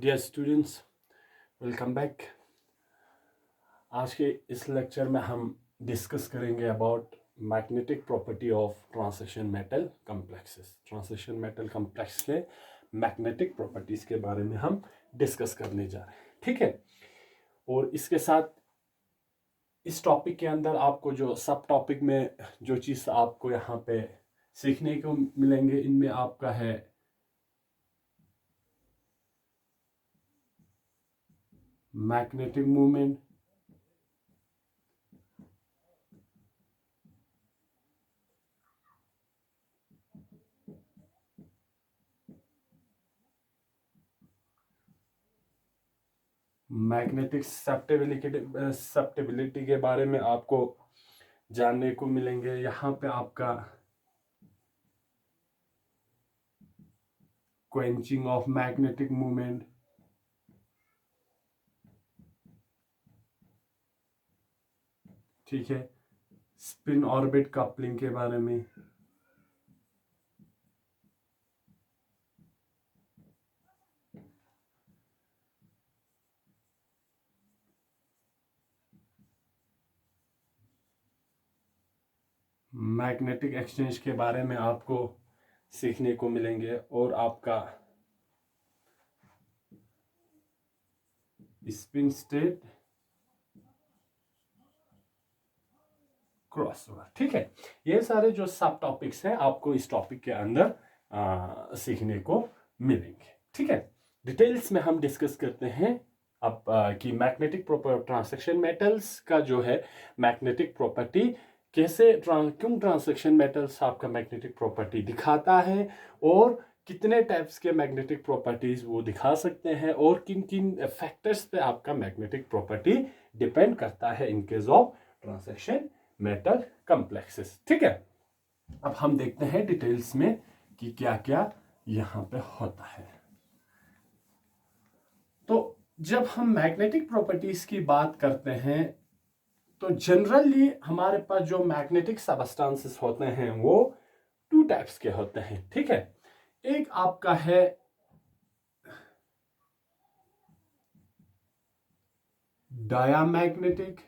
Dear students, welcome back. आज के इस लेक्चर में हम डिस्कस करेंगे about magnetic property of transition metal complexes. Transition metal complex के मैग्नेटिक प्रॉपर्टीज के बारे में हम डिस्कस करने जा रहे हैं, ठीक है। और इसके साथ इस टॉपिक के अंदर आपको जो सब टॉपिक में जो चीज़ आपको यहाँ पे सीखने को मिलेंगे, इनमें आपका है मैग्नेटिक मूवमेंट, मैग्नेटिक सप्टेबिलिटी के बारे में आपको जानने को मिलेंगे। यहाँ पे आपका क्वेंचिंग ऑफ मैग्नेटिक मूवमेंट, ठीक है। स्पिन ऑर्बिट कपलिंग के बारे में, मैग्नेटिक एक्सचेंज के बारे में आपको सीखने को मिलेंगे। और आपका स्पिन स्टेट क्रॉसओवर, ठीक है। ये सारे जो सब टॉपिक्स हैं आपको इस टॉपिक के अंदर सीखने को मिलेंगे, ठीक है। डिटेल्स में हम डिस्कस करते हैं अब कि मैग्नेटिक ट्रांसेक्शन मेटल्स का जो है मैग्नेटिक प्रॉपर्टी कैसे क्यों ट्रांसेक्शन मेटल्स आपका मैग्नेटिक प्रॉपर्टी दिखाता है, और कितने टाइप्स के मैग्नेटिक प्रॉपर्टीज वो दिखा सकते हैं, और किन किन फैक्टर्स पे आपका मैग्नेटिक प्रॉपर्टी डिपेंड करता है in case of transaction metal complexes, ठीक है। अब हम देखते हैं डिटेल्स में कि क्या क्या यहां पे होता है। तो जब हम मैग्नेटिक प्रॉपर्टीज की बात करते हैं तो जनरली हमारे पास जो मैग्नेटिक सबस्टेंसेस होते हैं वो टू टाइप्स के होते हैं, ठीक है। एक आपका है डायामैग्नेटिक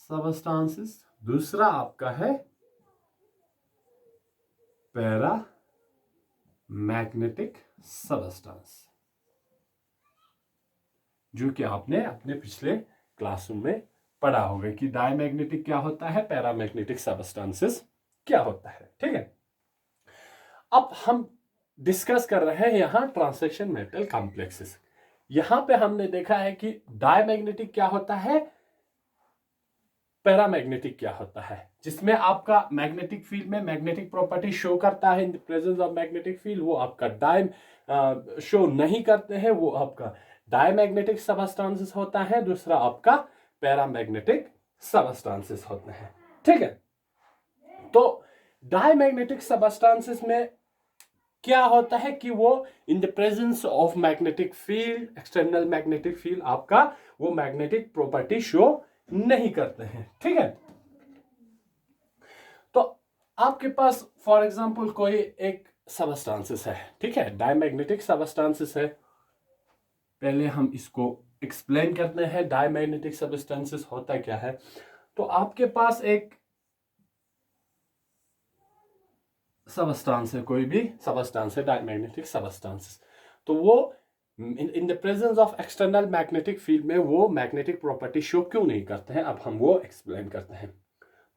सबस्टेंसेस, दूसरा आपका है पैरा मैग्नेटिक सबस्टेंस, जो कि आपने अपने पिछले क्लासरूम में पढ़ा होगा कि डायमैग्नेटिक क्या होता है, पैरामैग्नेटिक सबस्टेंसेस क्या होता है, ठीक है। अब हम डिस्कस कर रहे हैं यहां ट्रांसेक्शन मेटल कॉम्प्लेक्सेस। यहां पे हमने देखा है कि डायमैग्नेटिक क्या होता है, पैरामैग्नेटिक क्या होता है, जिसमें आपका मैग्नेटिक फील्ड में मैग्नेटिक प्रॉपर्टी शो करता है in the presence of magnetic field, वो आपका शो नहीं करते हैं, वो आपका डायमैग्नेटिक सबस्टेंसेस होता है। दूसरा आपका पैरामैग्नेटिक सबस्टेंसेस होते हैं, ठीक है। तो डायमैग्नेटिक सबस्टेंसेस में क्या होता है कि वो इन the presence of magnetic field, external magnetic field, आपका वो मैग्नेटिक प्रॉपर्टी शो नहीं करते हैं, ठीक है। तो आपके पास फॉर एग्जांपल कोई एक सबस्टेंसेस है, ठीक है, डायमैग्नेटिक सबस्टेंसेस है। पहले हम इसको एक्सप्लेन करते हैं डायमैग्नेटिक सबस्टेंसेस होता क्या है। तो आपके पास एक सबस्टेंस है, कोई भी सबस्टेंस है डायमैग्नेटिक सबस्टेंसेस, तो वो इन the presence of external magnetic field में वो मैग्नेटिक प्रॉपर्टी शो क्यों नहीं करते हैं, अब हम वो एक्सप्लेन करते हैं।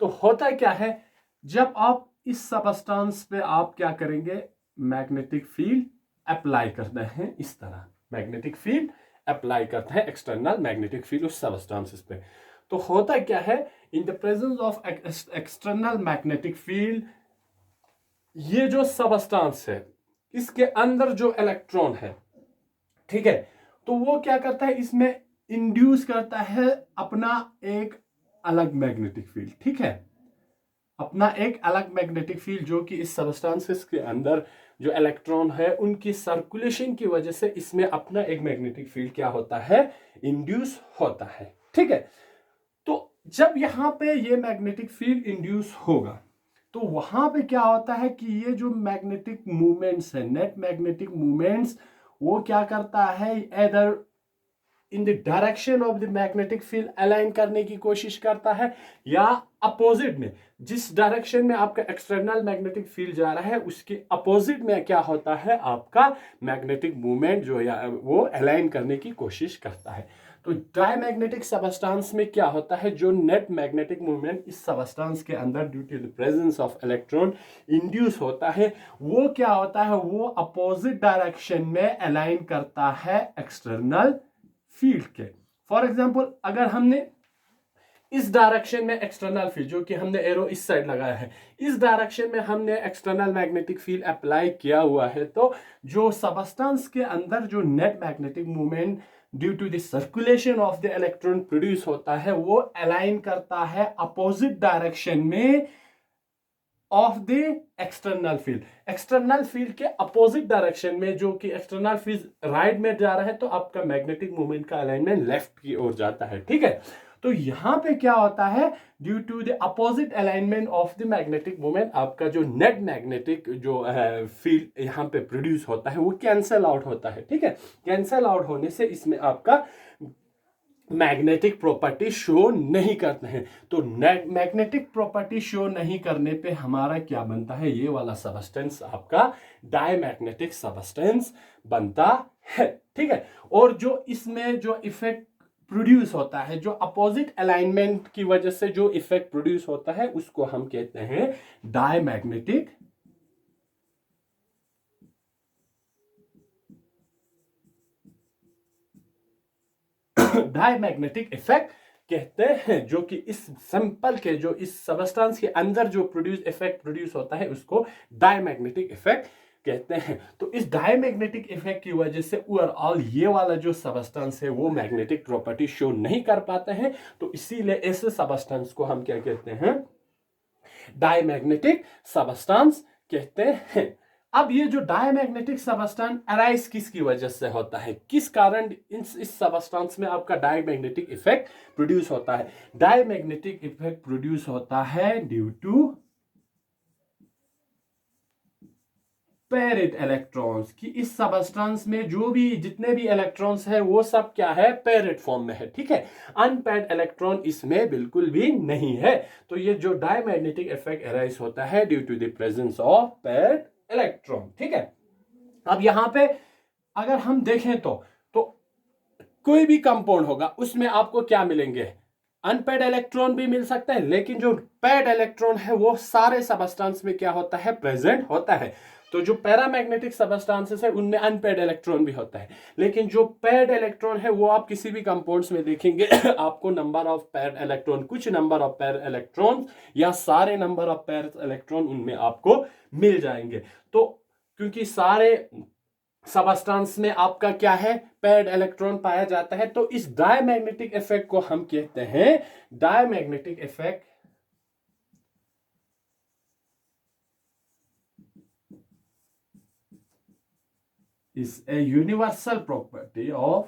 तो होता क्या है, जब आप इस सबस्टेंस पे आप क्या करेंगे, मैग्नेटिक फील्ड अप्लाई करते हैं, इस तरह मैग्नेटिक फील्ड अप्लाई करते हैं, एक्सटर्नल मैग्नेटिक फील्ड उस सबस्टेंस पे। तो होता क्या है, in the presence of external magnetic field, ये जो सबस्टेंस है इसके अंदर जो इलेक्ट्रॉन है, ठीक है, तो वो क्या करता है, इसमें इंड्यूस करता है अपना एक अलग मैग्नेटिक फील्ड, ठीक है, अपना एक अलग मैग्नेटिक फील्ड, जो कि इस सबस्टेंसेस के अंदर जो इलेक्ट्रॉन है उनकी सर्कुलेशन की वजह से इसमें अपना एक मैग्नेटिक फील्ड क्या होता है, इंड्यूस होता है, ठीक है। तो जब यहां पे ये मैग्नेटिक फील्ड इंड्यूस होगा तो वहां पे क्या होता है कि ये जो मैग्नेटिक मूवमेंट्स है, नेट मैग्नेटिक मूवमेंट्स, वो क्या करता है, इधर इन the direction of the magnetic field align करने की कोशिश करता है, या अपोजिट में, जिस डायरेक्शन में आपका एक्सटर्नल मैग्नेटिक फील्ड जा रहा है उसके अपोजिट में क्या होता है, आपका मैग्नेटिक मूवमेंट जो या वो अलाइन करने की कोशिश करता है। तो डायमैग्नेटिक सबस्टेंस में क्या होता है, जो नेट मैग्नेटिक मूवमेंट इस सबस्टेंस के अंदर due to the presence of electron induce होता है, वो क्या होता है, वो अपोजिट डायरेक्शन में अलाइन करता है एक्सटर्नल फील्ड के। फॉर एग्जाम्पल, अगर हमने इस डायरेक्शन में एक्सटर्नल फील्ड, जो कि हमने एरो इस साइड लगाया है, इस डायरेक्शन में हमने एक्सटर्नल मैग्नेटिक फील्ड अप्लाई किया हुआ है, तो जो सबस्टेंस के अंदर जो net magnetic movement due to the circulation of the electron produce होता है, वो अलाइन करता है अपोजिट डायरेक्शन में of the external field. External field के अपोजिट डायरेक्शन में, जो कि एक्सटर्नल फील्ड राइट में जा रहा है, तो आपका मैग्नेटिक मूवमेंट का अलाइनमेंट लेफ्ट की ओर जाता है, ठीक है। तो यहां पे क्या होता है, due to the opposite alignment of the magnetic movement, आपका जो नेट मैग्नेटिक जो फील्ड यहां पे प्रोड्यूस होता है वो कैंसल आउट होता है, ठीक है। कैंसल आउट होने से इसमें आपका मैग्नेटिक प्रॉपर्टी शो नहीं करते हैं। तो मैग्नेटिक प्रॉपर्टी शो नहीं करने पे हमारा क्या बनता है, ये वाला सबस्टेंस आपका डायमैग्नेटिक सबस्टेंस बनता है, ठीक है। और जो इसमें जो इफेक्ट प्रोड्यूस होता है, जो अपोजिट अलाइनमेंट की वजह से जो इफेक्ट प्रोड्यूस होता है, उसको हम कहते हैं डायमैग्नेटिक डायमैग्नेटिक इफेक्ट कहते हैं, जो कि इस सैंपल के, जो इस सबस्टेंस के अंदर जो इफेक्ट प्रोड्यूस होता है, उसको डायमैग्नेटिक इफेक्ट कहते हैं। तो इस डायमैग्नेटिक इफेक्ट की वजह से ओवरऑल ये वाला जो सबस्टेंस है वो मैग्नेटिक प्रॉपर्टी शो नहीं कर पाते हैं, तो इसीलिए ऐसे सबस्टेंस को हम क्या कहते हैं, डायमैग्नेटिक सबस्टेंस कहते हैं। अब ये जो डायमैग्नेटिक सबस्टेंस अराइज किसकी वजह से होता है, किस कारण इस सबस्टेंस में आपका डायमैग्नेटिक इफेक्ट प्रोड्यूस होता है। डायमैग्नेटिक इफेक्ट प्रोड्यूस होता है ड्यू टू पेयर्ड इलेक्ट्रॉन्स, कि इस सबस्टेंस में जो भी जितने भी इलेक्ट्रॉन्स है वो सब क्या है, पेयर्ड फॉर्म में है, ठीक है। अनपेयर्ड इलेक्ट्रॉन इसमें बिल्कुल भी नहीं है। तो ये जो डायमैग्नेटिक इफेक्ट अराइज होता है due to the presence of paired electron, ठीक है। अब यहां पे अगर हम देखें तो कोई भी कंपाउंड होगा उसमें आपको क्या मिलेंगे, अनपेयर्ड इलेक्ट्रॉन भी मिल सकता है, लेकिन जो पेयर्ड इलेक्ट्रॉन है वो सारे सबस्टेंस में क्या होता है, प्रेजेंट होता है। तो जो पैरामैग्नेटिक सबस्टेंसेस है उनमें अनपेयर्ड इलेक्ट्रॉन भी होता है, लेकिन जो पेयर्ड इलेक्ट्रॉन है वो आप किसी भी कंपाउंड्स में देखेंगे आपको नंबर ऑफ पेयर्ड इलेक्ट्रॉन, कुछ नंबर ऑफ पेयर्ड इलेक्ट्रॉन या सारे नंबर ऑफ पेयर्ड इलेक्ट्रॉन उनमें आपको मिल जाएंगे। तो क्योंकि सारे सबस्टेंस में आपका क्या है, पेयर्ड इलेक्ट्रॉन पाया जाता है, तो इस डायमैग्नेटिक इफेक्ट को हम कहते हैं diamagnetic effect is a universal property of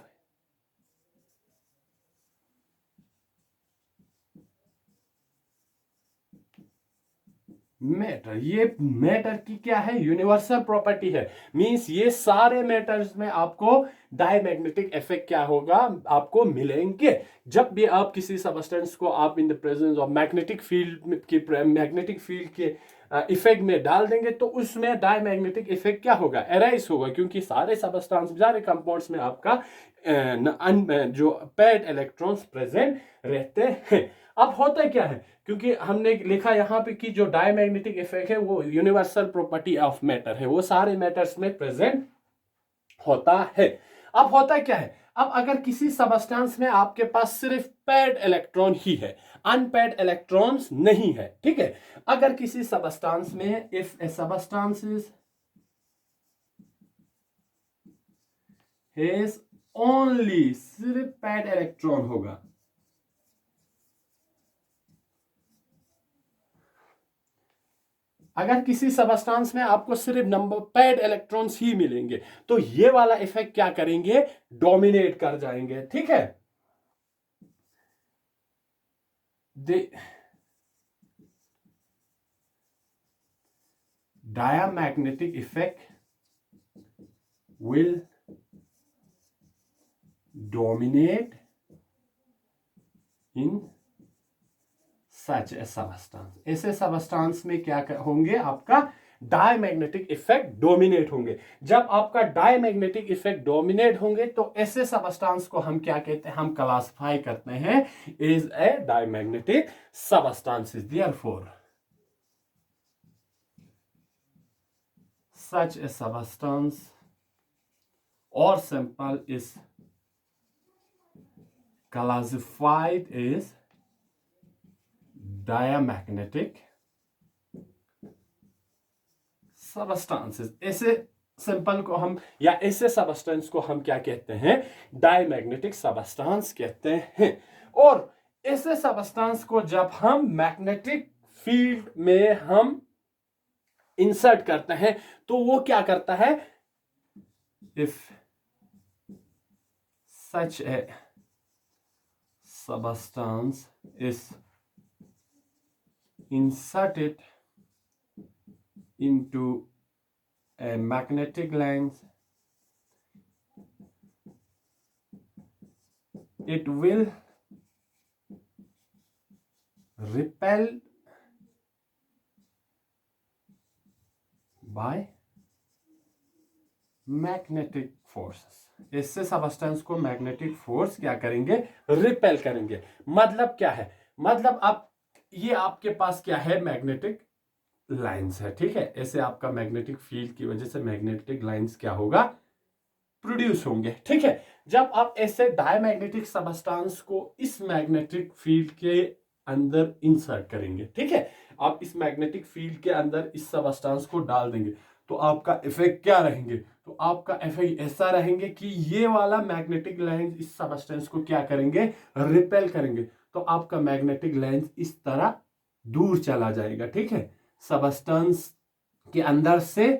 matter. ये मैटर की क्या है, यूनिवर्सल प्रॉपर्टी है। मींस ये सारे मैटर्स में आपको डायमैग्नेटिक इफेक्ट क्या होगा, आपको मिलेंगे। जब भी आप किसी सबस्टेंस को आप इन the presence of magnetic field के इफेक्ट में डाल देंगे, तो उसमें डायमैग्नेटिक इफेक्ट क्या होगा, एराइज होगा, क्योंकि सारे सबस्टेंस, सारे कंपाउंड्स में आपका जो पेयर्ड इलेक्ट्रॉन्स प्रेजेंट रहते हैं। अब होता क्या है, क्योंकि हमने लिखा यहाँ पे कि जो डायमैग्नेटिक इफेक्ट है वो यूनिवर्सल प्रॉपर्टी ऑफ मैटर है, वो सारे मैटर्स में प्रेजेंट होता है। अब होता क्या है, अब अगर किसी सबस्टेंस में आपके पास सिर्फ पेयर्ड इलेक्ट्रॉन ही है, अनपेयर्ड इलेक्ट्रॉन्स नहीं है, ठीक है। अगर किसी सबस्टेंस में if A substance has only, सिर्फ पेयर्ड इलेक्ट्रॉन होगा, अगर किसी सबस्टेंस में आपको सिर्फ नंबर पेयर्ड इलेक्ट्रॉन्स ही मिलेंगे, तो ये वाला इफेक्ट क्या करेंगे, डोमिनेट कर जाएंगे, ठीक है। diamagnetic effect will dominate in such a substance. ऐसे सबस्टांस में क्या होंगे, आपका डायमैग्नेटिक इफेक्ट डोमिनेट होंगे. जब आपका डायमैग्नेटिक इफेक्ट डोमिनेट होंगे तो ऐसे सबस्टांस को हम क्या कहते हैं, हम क्लासिफाई करते हैं is a diamagnetic substances. Therefore such a substance or sample is classified as diamagnetic substances. ऐसे सिंपल को हम या ऐसे सबस्टेंस को हम क्या कहते हैं, डायमैग्नेटिक सबस्टेंस कहते हैं. और ऐसे सबस्टेंस को जब हम मैग्नेटिक फील्ड में हम इंसर्ट करते हैं तो वो क्या करता है, if such A substance is inserted into a magnetic lens, it will repel by magnetic forces. इससे सबस्टेंस को मैग्नेटिक फोर्स क्या करेंगे, रिपेल करेंगे. मतलब क्या है, मतलब अब ये आपके पास क्या है, मैग्नेटिक लाइंस है. ठीक है, ऐसे आपका मैग्नेटिक फील्ड की वजह से मैग्नेटिक लाइंस क्या होगा, प्रोड्यूस होंगे. ठीक है, जब आप ऐसे डायमैग्नेटिक सबस्टेंस को इस मैग्नेटिक फील्ड के अंदर इंसर्ट करेंगे, ठीक है, आप इस मैग्नेटिक फील्ड के अंदर इस सबस्टेंस को डाल देंगे तो आपका इफेक्ट क्या रहेंगे, तो आपका इफेक्ट ऐसा रहेंगे कि ये वाला मैग्नेटिक लाइंस इस सबस्टेंस को क्या करेंगे, रिपेल करेंगे. तो आपका मैग्नेटिक लाइंस इस तरह दूर चला जाएगा. ठीक है, सबस्टेंस के अंदर से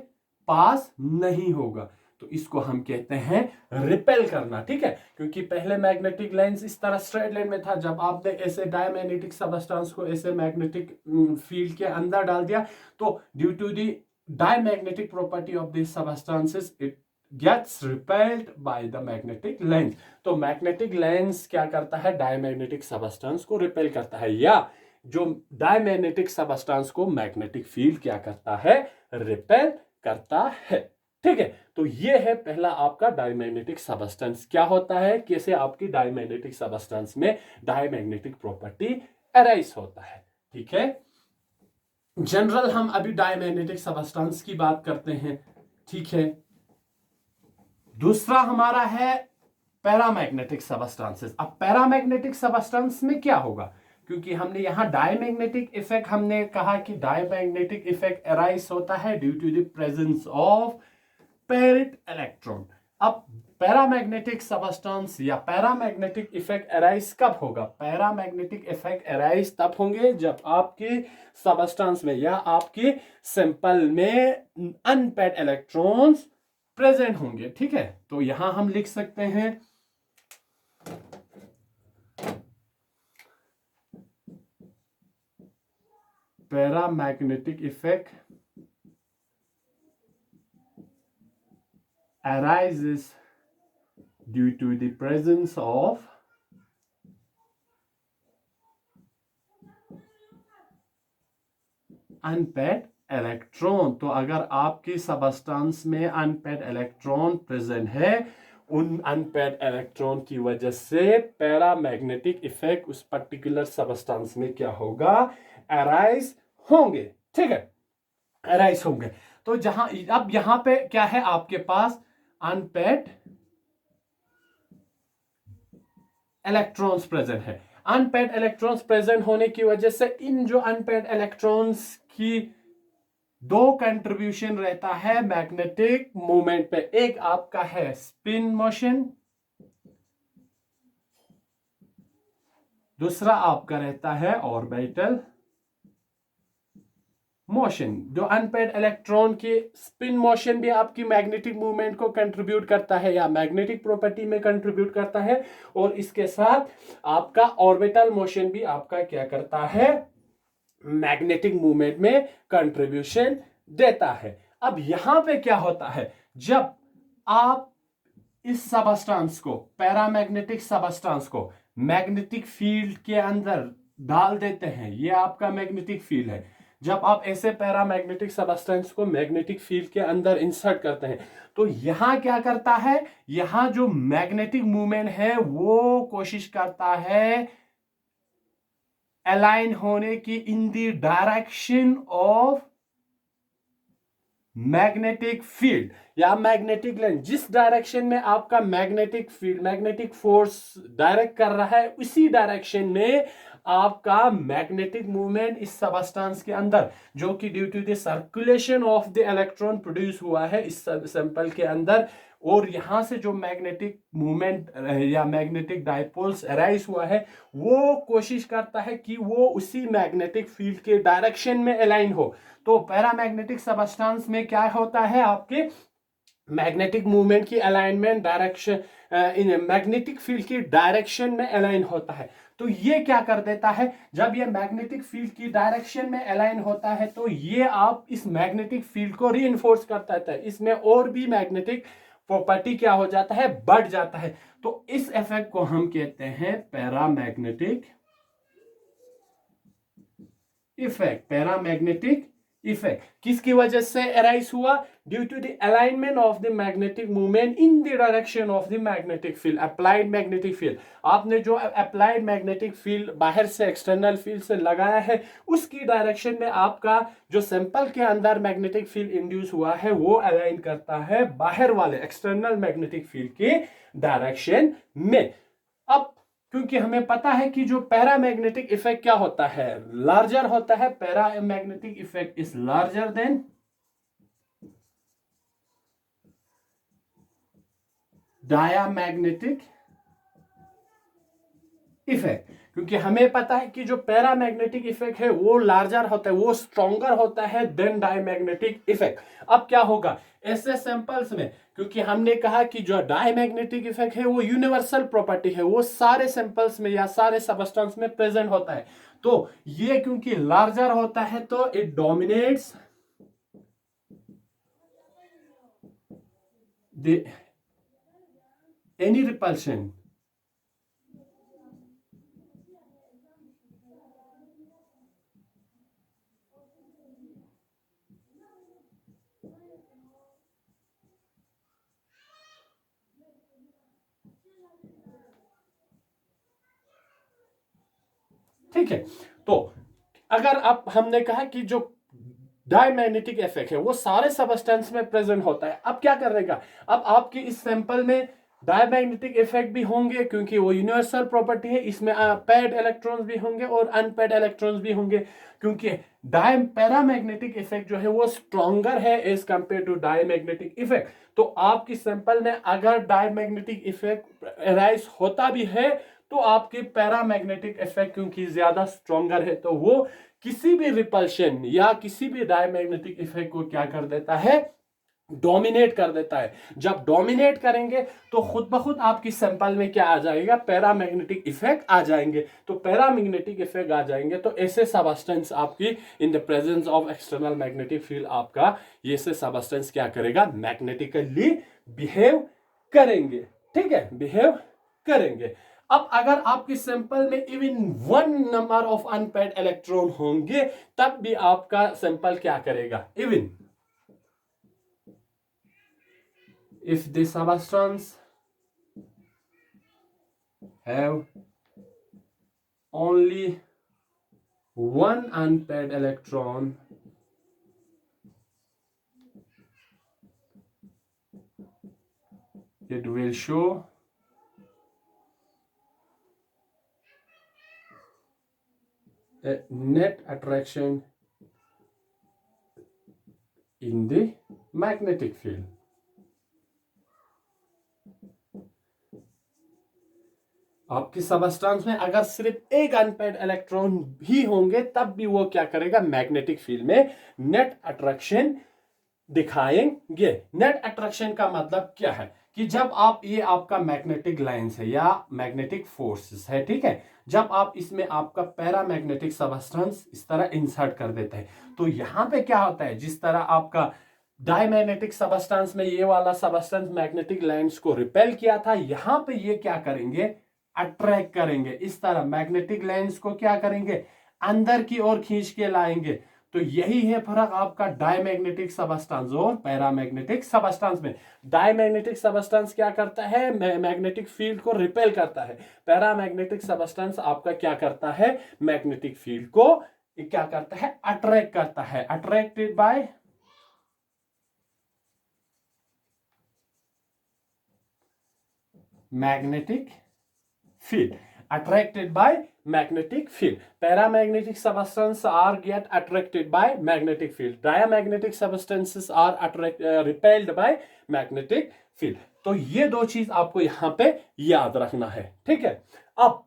पास नहीं होगा. तो इसको हम कहते हैं रिपेल करना. ठीक है, क्योंकि पहले मैग्नेटिक लाइंस इस तरह स्ट्रेट लाइन में था, जब आपने ऐसे डायमैग्नेटिक सबस्टेंस को ऐसे मैग्नेटिक फील्ड के अंदर डाल दिया तो due to the diamagnetic property of these substances it gets repelled by the magnetic lens. तो मैग्नेटिक लेंस क्या करता है, डायमैग्नेटिक सबस्टेंस को रिपेल करता है, या जो डायमैग्नेटिक सबस्टेंस को मैग्नेटिक फील्ड क्या करता है, रिपेल करता है. ठीक है, तो ये है पहला आपका डायमैग्नेटिक सबस्टेंस क्या होता है, कैसे आपकी डायमैग्नेटिक सबस्टेंस में डायमैग्नेटिक प्रॉपर्टी अराइज होता है. ठीक है, जनरल हम अभी डायमैग्नेटिक सबस्टेंस की बात करते हैं. ठीक है, दूसरा हमारा है पैरामैग्नेटिक सबस्टेंसेस. अब पैरामैग्नेटिक सबस्टेंस में क्या होगा, क्योंकि हमने यहां डायमैग्नेटिक इफेक्ट हमने कहा कि डायमैग्नेटिक इफेक्ट अराइज होता है due to the presence of paired electron. अब पैरामैग्नेटिक सबस्टेंस या पैरामैग्नेटिक इफेक्ट अराइज कब होगा, पैरामैग्नेटिक इफेक्ट अराइज तब होंगे जब आपके सबस्टेंस में या आपके सैंपल में अनपेड इलेक्ट्रॉन्स प्रेजेंट होंगे. ठीक है, तो यहां हम लिख सकते हैं paramagnetic effect arises due to the presence of unpaired electron. तो अगर आपकी सबस्टेंस में अनपेड इलेक्ट्रॉन प्रेजेंट है, उन अनपेड इलेक्ट्रॉन की वजह से पैरामैग्नेटिक इफेक्ट उस पर्टिकुलर सबस्टेंस में क्या होगा, अराइज होंगे. ठीक है, अराइज होंगे. तो जहां अब यहां पे क्या है, आपके पास अनपेड इलेक्ट्रॉन्स प्रेजेंट है. अनपेड इलेक्ट्रॉन्स प्रेजेंट होने की वजह से इन जो अनपेड इलेक्ट्रॉन्स की दो कंट्रीब्यूशन रहता है मैग्नेटिक मूवमेंट पे. एक आपका है स्पिन मोशन, दूसरा आपका रहता है ऑर्बिटल मोशन. जो अनपेड इलेक्ट्रॉन के स्पिन मोशन भी आपकी मैग्नेटिक मूवमेंट को कंट्रीब्यूट करता है या मैग्नेटिक प्रॉपर्टी में कंट्रीब्यूट करता है, और इसके साथ आपका ऑर्बिटल मोशन भी आपका क्या करता है, मैग्नेटिक मूवमेंट में कंट्रीब्यूशन देता है। अब यहां पे क्या होता है, जब आप इस सबस्टेंस को, पैरामैग्नेटिक सबस्टेंस को मैग्नेटिक फील्ड के अंदर डाल देते हैं, ये आपका मैग्नेटिक फील्ड है। जब आप ऐसे पैरामैग्नेटिक सबस्टेंस को मैग्नेटिक फील्ड के अंदर इंसर्ट करते हैं तो यहां क्या करता है, यहां जो मैग्नेटिक मूवमेंट है वो कोशिश करता है अलाइन होने की इन the direction of magnetic field या मैग्नेटिक लाइन। जिस डायरेक्शन में आपका magnetic field, magnetic force direct कर रहा है, उसी डायरेक्शन में आपका मैग्नेटिक मूवमेंट इस सबस्टेंस के अंदर, जो कि due to the circulation of the electron produce हुआ है इस सैंपल के अंदर, और यहां से जो मैग्नेटिक मूवमेंट या मैग्नेटिक डायपोल्स अराइज हुआ है, वो कोशिश करता है कि वो उसी मैग्नेटिक फील्ड के डायरेक्शन में अलाइन हो। तो पैरामैग्नेटिक सबस्टेंस में क्या होता है, आपके मैग्नेटिक मूवमेंट की alignment direction in magnetic field की डायरेक्शन में अलाइन होता है। तो ये क्या कर देता है, जब ये मैग्नेटिक फील्ड की डायरेक्शन में अलाइन होता है तो ये आप इस मैग्नेटिक फील्ड को रीइंफोर्स करता है, इसमें और भी मैग्नेटिक प्रॉपर्टी क्या हो जाता है, बढ़ जाता है। तो इस इफेक्ट को हम कहते हैं पैरामैग्नेटिक इफेक्ट। पैरामैग्नेटिक इफेक्ट किसकी वजह से अराइज हुआ, due to the alignment of the magnetic movement in the direction of the magnetic field, applied magnetic field. आपने जो अप्लाइड मैग्नेटिक फील्ड बाहर से, एक्सटर्नल फील्ड से लगाया है, उसकी डायरेक्शन में आपका जो सैंपल के अंदर मैग्नेटिक फील्ड इंड्यूस हुआ है वो अलाइन करता है बाहर वाले एक्सटर्नल मैग्नेटिक फील्ड के डायरेक्शन में। अब क्योंकि हमें पता है कि जो पैरामैग्नेटिक इफेक्ट क्या होता है, लार्जर होता है, paramagnetic effect is larger than diamagnetic effect. क्योंकि हमें पता है कि जो पैरामैग्नेटिक इफेक्ट है वो लार्जर होता है, वो स्ट्रॉन्गर होता है देन डायमैग्नेटिक इफेक्ट। अब क्या होगा ऐसे सैंपल्स में, क्योंकि हमने कहा कि जो डायमैग्नेटिक इफेक्ट है वो यूनिवर्सल प्रॉपर्टी है, वो सारे सैंपल्स में या सारे सबस्टेंस में प्रेजेंट होता है। तो ये क्योंकि लार्जर होता है तो it dominates the any repulsion ठीक है। तो अगर आप, हमने कहा कि जो डायमैग्नेटिक इफेक्ट है वो सारे सबस्टेंस में प्रेजेंट होता है। अब क्या करेगा, अब आपके इस सैंपल में डायमैग्नेटिक इफेक्ट भी होंगे क्योंकि वो यूनिवर्सल प्रॉपर्टी है, इसमें पेड इलेक्ट्रॉन्स भी होंगे और अनपेड इलेक्ट्रॉन्स भी होंगे, क्योंकि पैरामैग्नेटिक इफेक्ट जो है वो स्ट्रॉन्गर है as compare to diamagnetic effect. तो आपकी सैंपल में अगर डायमैग्नेटिक इफेक्ट अराइज होता भी है तो आपके पैरामैग्नेटिक इफेक्ट क्योंकि ज्यादा स्ट्रॉन्गर है तो वो किसी भी रिपल्शन या किसी भी डायमैग्नेटिक इफेक्ट को क्या कर देता है, डोमिनेट कर देता है। जब डोमिनेट करेंगे तो खुद ब खुद आपकी सैंपल में क्या आ जाएगा, पैरामैग्नेटिक इफेक्ट आ जाएंगे। तो पैरामैग्नेटिक इफेक्ट आ जाएंगे तो ऐसे सबस्टेंस आपकी इन the presence of external magnetic field आपका ये से सबस्टेंस क्या करेगा, मैग्नेटिकली बिहेव करेंगे। ठीक है, बिहेव करेंगे। अब अगर आपके सैंपल में even 1 number of unpaired electron होंगे तब भी आपका सैंपल क्या करेगा, even if the substance have only 1 unpaired electron, it will show a net attraction in the magnetic field. आपकी सबस्टेंस में अगर सिर्फ एक अनपेड इलेक्ट्रॉन भी होंगे तब भी वो क्या करेगा, मैग्नेटिक फील्ड में नेट अट्रैक्शन दिखाएंगे। नेट अट्रैक्शन का मतलब क्या है कि जब आप ये आपका मैग्नेटिक लाइंस है या मैग्नेटिक फोर्सेस है, ठीक है, जब आप इसमें आपका पैरामैग्नेटिक सबस्टेंस इस तरह इंसर्ट कर देते हैं, तो यहां पे क्या होता है, जिस तरह आपका डायमैग्नेटिक सबस्टेंस में ये वाला सबस्टेंस मैग्नेटिक लाइंस को रिपेल किया था, यहां पे ये क्या करेंगे, अट्रैक्ट करेंगे। इस तरह मैग्नेटिक लाइंस को क्या करेंगे, अंदर की ओर खींच के लाएंगे। तो यही है फर्क आपका डायमैग्नेटिक सबस्टेंस और पैरामैग्नेटिक सबस्टेंस में। डायमैग्नेटिक सबस्टेंस क्या करता है, मैग्नेटिक फील्ड को रिपेल करता है। पैरामैग्नेटिक सबस्टेंस आपका क्या करता है, मैग्नेटिक फील्ड को क्या करता है, अट्रैक्ट करता है। Attracted by magnetic field, attracted by magnetic field. Paramagnetic substances are get attracted by magnetic field. Diamagnetic substances are repelled by magnetic field. तो ये दो चीज आपको यहां पे याद रखना है, ठीक है। अब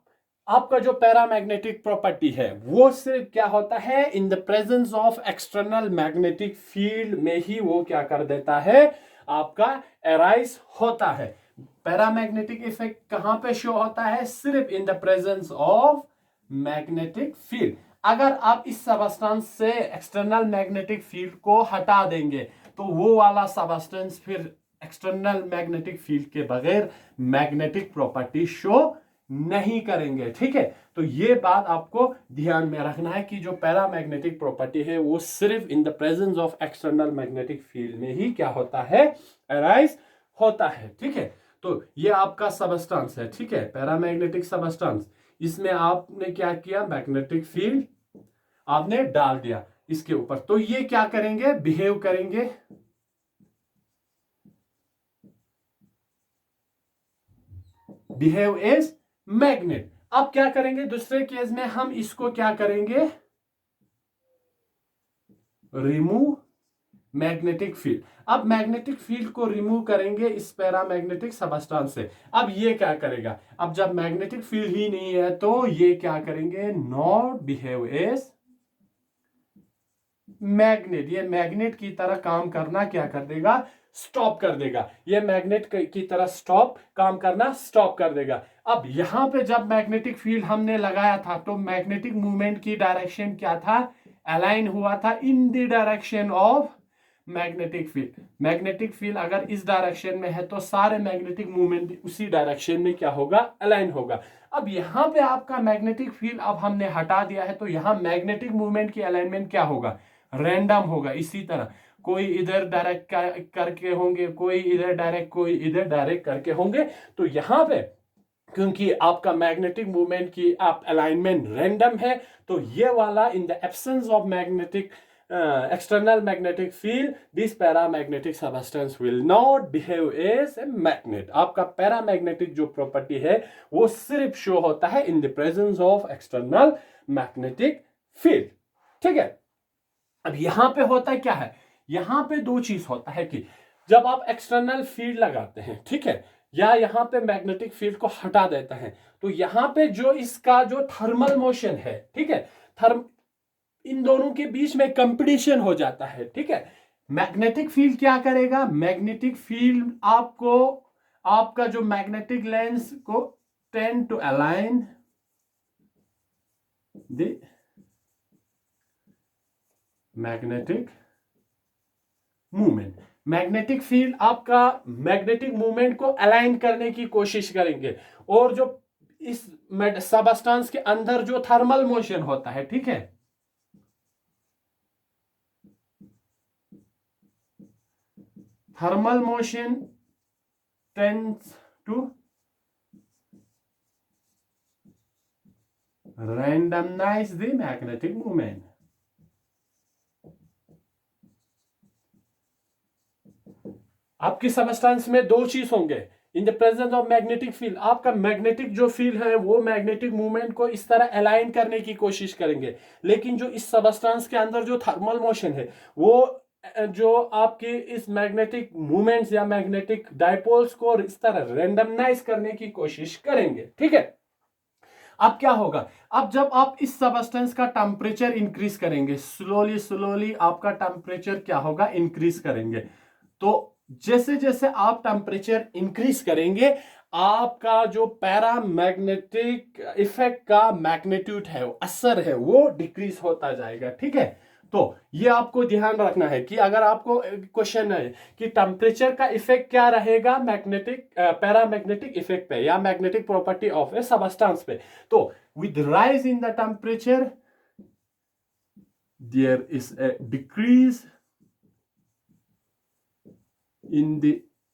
आपका जो पैरामैग्नेटिक प्रॉपर्टी है वो सिर्फ क्या होता है, in the presence of external magnetic field में ही वो क्या कर देता है, आपका एराइज होता है। पैरामैग्नेटिक इफेक्ट कहां पे शो होता है, सिर्फ इन the presence of magnetic field. अगर आप इस सबस्टेंस से एक्सटर्नल मैग्नेटिक फील्ड को हटा देंगे तो वो वाला सबस्टेंस फिर एक्सटर्नल मैग्नेटिक फील्ड के बगैर मैग्नेटिक प्रॉपर्टी शो नहीं करेंगे, ठीक है। तो ये बात आपको ध्यान में रखना है कि जो पैरामैग्नेटिक प्रॉपर्टी है वो सिर्फ इन the presence of external magnetic field में ही क्या होता है, अराइज होता है, ठीक है। तो ये आपका सबस्टेंस है, ठीक है, पैरामैग्नेटिक सबस्टेंस। इसमें आपने क्या किया, मैग्नेटिक फील्ड आपने डाल दिया इसके ऊपर, तो ये क्या करेंगे, बिहेव करेंगे बिहेव एज मैग्नेट। अब क्या करेंगे, दूसरे केस में हम इसको क्या करेंगे, रिमूव मैग्नेटिक फील्ड। अब मैग्नेटिक फील्ड को रिमूव करेंगे इस पैरामैग्नेटिक सबस्टेंस से। अब ये क्या करेगा, अब जब मैग्नेटिक फील्ड ही नहीं है तो ये क्या करेंगे, नॉट बिहेव एज मैग्नेट। ये मैग्नेट की तरह काम करना क्या कर देगा, स्टॉप कर देगा। ये मैग्नेट की तरह काम करना स्टॉप कर देगा। अब यहां पे जब मैग्नेटिक फील्ड हमने लगाया था तो मैग्नेटिक मूवमेंट की डायरेक्शन क्या था, अलाइन हुआ था इन the direction of magnetic field. Magnetic field अगर इस डायरेक्शन में है तो सारे मैग्नेटिक मूवमेंट उसी डायरेक्शन में क्या होगा, अलाइन होगा। अब यहां पे आपका मैग्नेटिक फील्ड अब हमने हटा दिया है तो यहां मैग्नेटिक मूवमेंट की अलाइनमेंट क्या होगा, रैंडम होगा। इसी तरह कोई इधर डायरेक्ट करके होंगे, कोई इधर डायरेक्ट, कोई इधर डायरेक्ट करके होंगे। तो यहां पे क्योंकि आपका मैग्नेटिक मूवमेंट की आप अलाइनमेंट रैंडम है, तो ये वाला in the absence of magnetic external magnetic field, this paramagnetic substance will not behave as a magnet. आपका पैरामैग्नेटिक जो प्रॉपर्टी है वो सिर्फ शो होता है in the presence of external magnetic field, ठीक है। अब यहां पे होता है क्या है, यहां पे दो चीज होता है कि जब आप एक्सटर्नल फील्ड लगाते हैं, ठीक है, या यहां पे मैग्नेटिक फील्ड को हटा देते हैं, तो यहां पे जो इसका जो थर्मल मोशन है, ठीक है, इन दोनों के बीच में कंपटीशन हो जाता है, ठीक है। मैग्नेटिक फील्ड क्या करेगा, मैग्नेटिक फील्ड आपको आपका जो मैग्नेटिक लेंस को tend to align the magnetic movement. Magnetic field आपका मैग्नेटिक मूवमेंट को अलाइन करने की कोशिश करेंगे, और जो इस सबस्टेंस के अंदर जो थर्मल मोशन होता है, ठीक है, thermal motion tends to randomize the magnetic movement. आपकी सबस्टेंस में दो चीज होंगे, इन the presence of magnetic field आपका मैग्नेटिक जो फील्ड है वो मैग्नेटिक मूवमेंट को इस तरह अलाइन करने की कोशिश करेंगे, लेकिन जो इस सबस्टेंस के अंदर जो थर्मल मोशन है वो जो आपके इस मैग्नेटिक मूवमेंट्स या मैग्नेटिक डायपोल्स को इस तरह रैंडमनाइज करने की कोशिश करेंगे, ठीक है। अब क्या होगा, अब जब आप इस सबस्टेंस का टेम्परेचर इंक्रीज करेंगे, स्लोली स्लोली आपका टेम्परेचर क्या होगा, इंक्रीज करेंगे, तो जैसे जैसे आप टेम्परेचर इंक्रीज करेंगे, आपका जो पैरामैग्नेटिक इफेक्ट का मैग्नीट्यूड है, असर है, वो डिक्रीज होता जाएगा। ठीक है, तो ये आपको ध्यान रखना है कि अगर आपको क्वेश्चन है कि टेम्परेचर का इफेक्ट क्या रहेगा मैग्नेटिक पैरामैग्नेटिक इफेक्ट पे या magnetic property of a substance पे, तो with rise in the temperature there is a decrease in the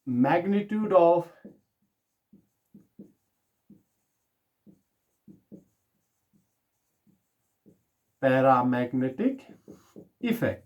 magnitude of paramagnetic effect।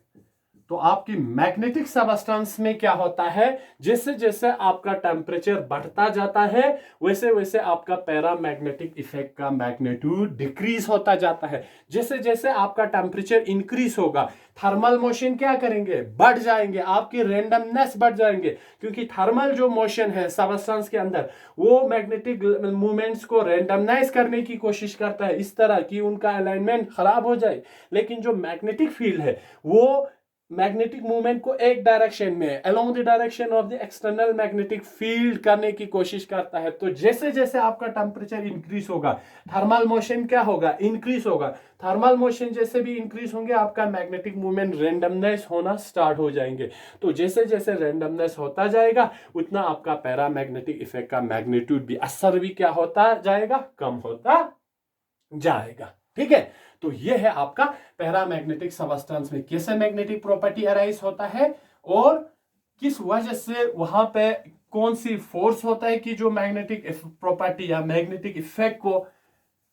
तो आपकी मैग्नेटिक सबस्टेंस में क्या होता है, जैसे जैसे आपका टेम्परेचर बढ़ता जाता है वैसे वैसे आपका पैरामैग्नेटिक इफेक्ट का मैग्नीट्यूड डिक्रीज होता जाता है। जैसे जैसे आपका टेम्परेचर इंक्रीज होगा, थर्मल मोशन क्या करेंगे, बढ़ जाएंगे, आपकी रेंडमनेस बढ़ जाएंगे, क्योंकि थर्मल जो मोशन है सबस्टेंस के अंदर वो मैग्नेटिक मूवमेंट्स को रेंडमाइज करने की कोशिश करता है इस तरह कि उनका अलाइनमेंट खराब हो जाए। लेकिन जो मैग्नेटिक फील्ड है वो मैग्नेटिक मूवमेंट को एक डायरेक्शन में along the direction of the external magnetic field करने की कोशिश करता है। तो जैसे जैसे आपका टेम्परेचर इंक्रीज होगा, थर्मल मोशन क्या होगा, इंक्रीज होगा। थर्मल मोशन जैसे भी इंक्रीज होंगे, आपका मैग्नेटिक मूवमेंट रेंडमनेस होना स्टार्ट हो जाएंगे। तो जैसे जैसे रेंडमनेस होता जाएगा उतना आपका पैरामैग्नेटिक इफेक्ट का मैग्नीट्यूड भी, असर भी क्या होता जाएगा, कम होता जाएगा। ठीक है, तो यह है आपका पैरामैग्नेटिक सबस्टेंस में कैसे मैग्नेटिक प्रॉपर्टी अराइज होता है और किस वजह से वहां पे कौन सी फोर्स होता है कि जो मैग्नेटिक प्रॉपर्टी या मैग्नेटिक इफेक्ट को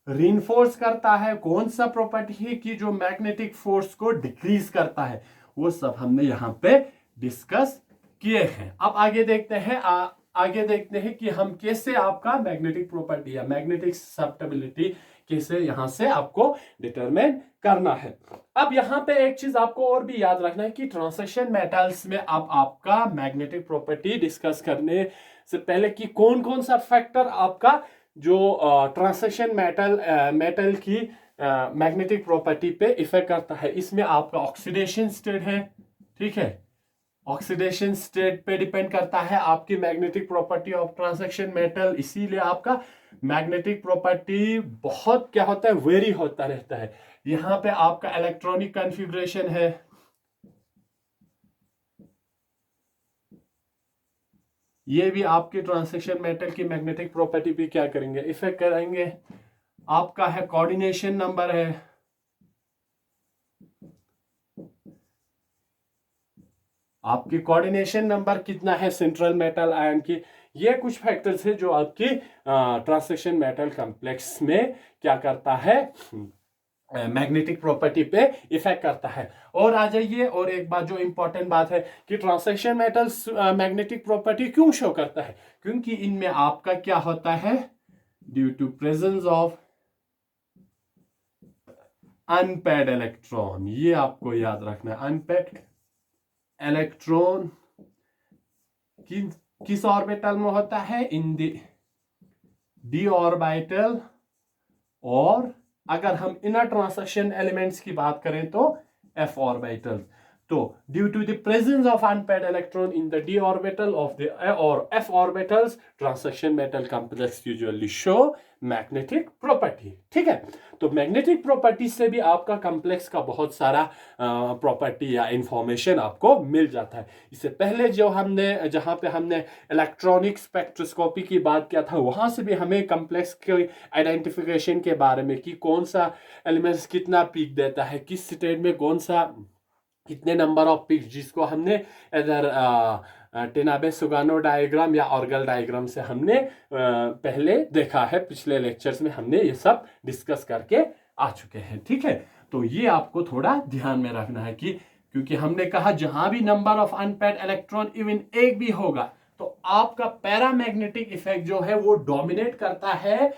रीइंफोर्स करता है, कौन सा प्रॉपर्टी है कि जो मैग्नेटिक फोर्स को डिक्रीज करता है, वो सब हमने यहां पे डिस्कस किए हैं। अब आगे देखते हैं आगे देखते हैं कि हम कैसे आपका मैग्नेटिक प्रॉपर्टी या मैग्नेटिक ससेप्टिबिलिटी कैसे यहां से आपको डिटरमाइन करना है। अब यहां पे एक चीज आपको और भी याद रखना है कि ट्रांजिशन मेटल्स में अब आपका मैग्नेटिक प्रॉपर्टी डिस्कस करने से पहले कि कौन कौन सा फैक्टर आपका जो ट्रांजिशन मेटल की मैग्नेटिक प्रॉपर्टी पे इफेक्ट करता है। इसमें आपका ऑक्सीडेशन स्टेट है। ठीक है, ऑक्सीडेशन स्टेट पे डिपेंड करता है आपकी magnetic property of transition metal. इसीलिए आपका मैग्नेटिक प्रॉपर्टी बहुत क्या होता है, वेरी होता रहता है। यहां पे आपका इलेक्ट्रॉनिक कॉन्फ़िगरेशन है, ये भी आपके ट्रांजिशन मेटल की मैग्नेटिक प्रॉपर्टी पे क्या करेंगे, इफेक्ट करेंगे। आपका है कोऑर्डिनेशन नंबर है, आपकी कोऑर्डिनेशन नंबर कितना है सेंट्रल मेटल आयन की। ये कुछ फैक्टर्स है जो आपकी ट्रांजिशन मेटल कॉम्प्लेक्स में क्या करता है, मैग्नेटिक प्रॉपर्टी पे इफेक्ट करता है। और आ जाइए, और एक बात जो इंपॉर्टेंट बात है कि ट्रांजिशन मेटल्स मैग्नेटिक प्रॉपर्टी क्यों शो करता है, क्योंकि इनमें आपका क्या होता है, due to presence of unpaired electron. ये आपको याद रखना है, अनपेड इलेक्ट्रॉन किस ऑर्बिटल में होता है, इन डी ऑर्बिटल। और अगर हम इनर ट्रांजिशन एलिमेंट्स की बात करें तो एफ ऑर्बिटल। तो due to the presence of unpaired electron in the d orbital of the और f orbitals, transition metal complex usually show magnetic property. ठीक है, तो मैग्नेटिक प्रॉपर्टी से भी आपका कॉम्प्लेक्स का बहुत सारा प्रॉपर्टी या इंफॉर्मेशन आपको मिल जाता है। इससे पहले जो हमने जहां पे हमने इलेक्ट्रॉनिक स्पेक्ट्रोस्कोपी की बात किया था, वहां से भी हमें कॉम्प्लेक्स के आइडेंटिफिकेशन के बारे में कि कौन सा एलिमेंट्स कितना पीक देता है, किस स्टेट में कौन सा कितने नंबर ऑफ पिक्स, जिसको हमने इधर टेनाबे सुगानो डायग्राम या ऑर्गल डायग्राम से हमने पहले देखा है। पिछले लेक्चर्स में हमने ये सब डिस्कस करके आ चुके हैं। ठीक है, तो ये आपको थोड़ा ध्यान में रखना है कि क्योंकि हमने कहा जहां भी number of unpaired electron even एक भी होगा तो आपका पैरामैग्नेटिक इफेक्ट जो है वो डोमिनेट करता है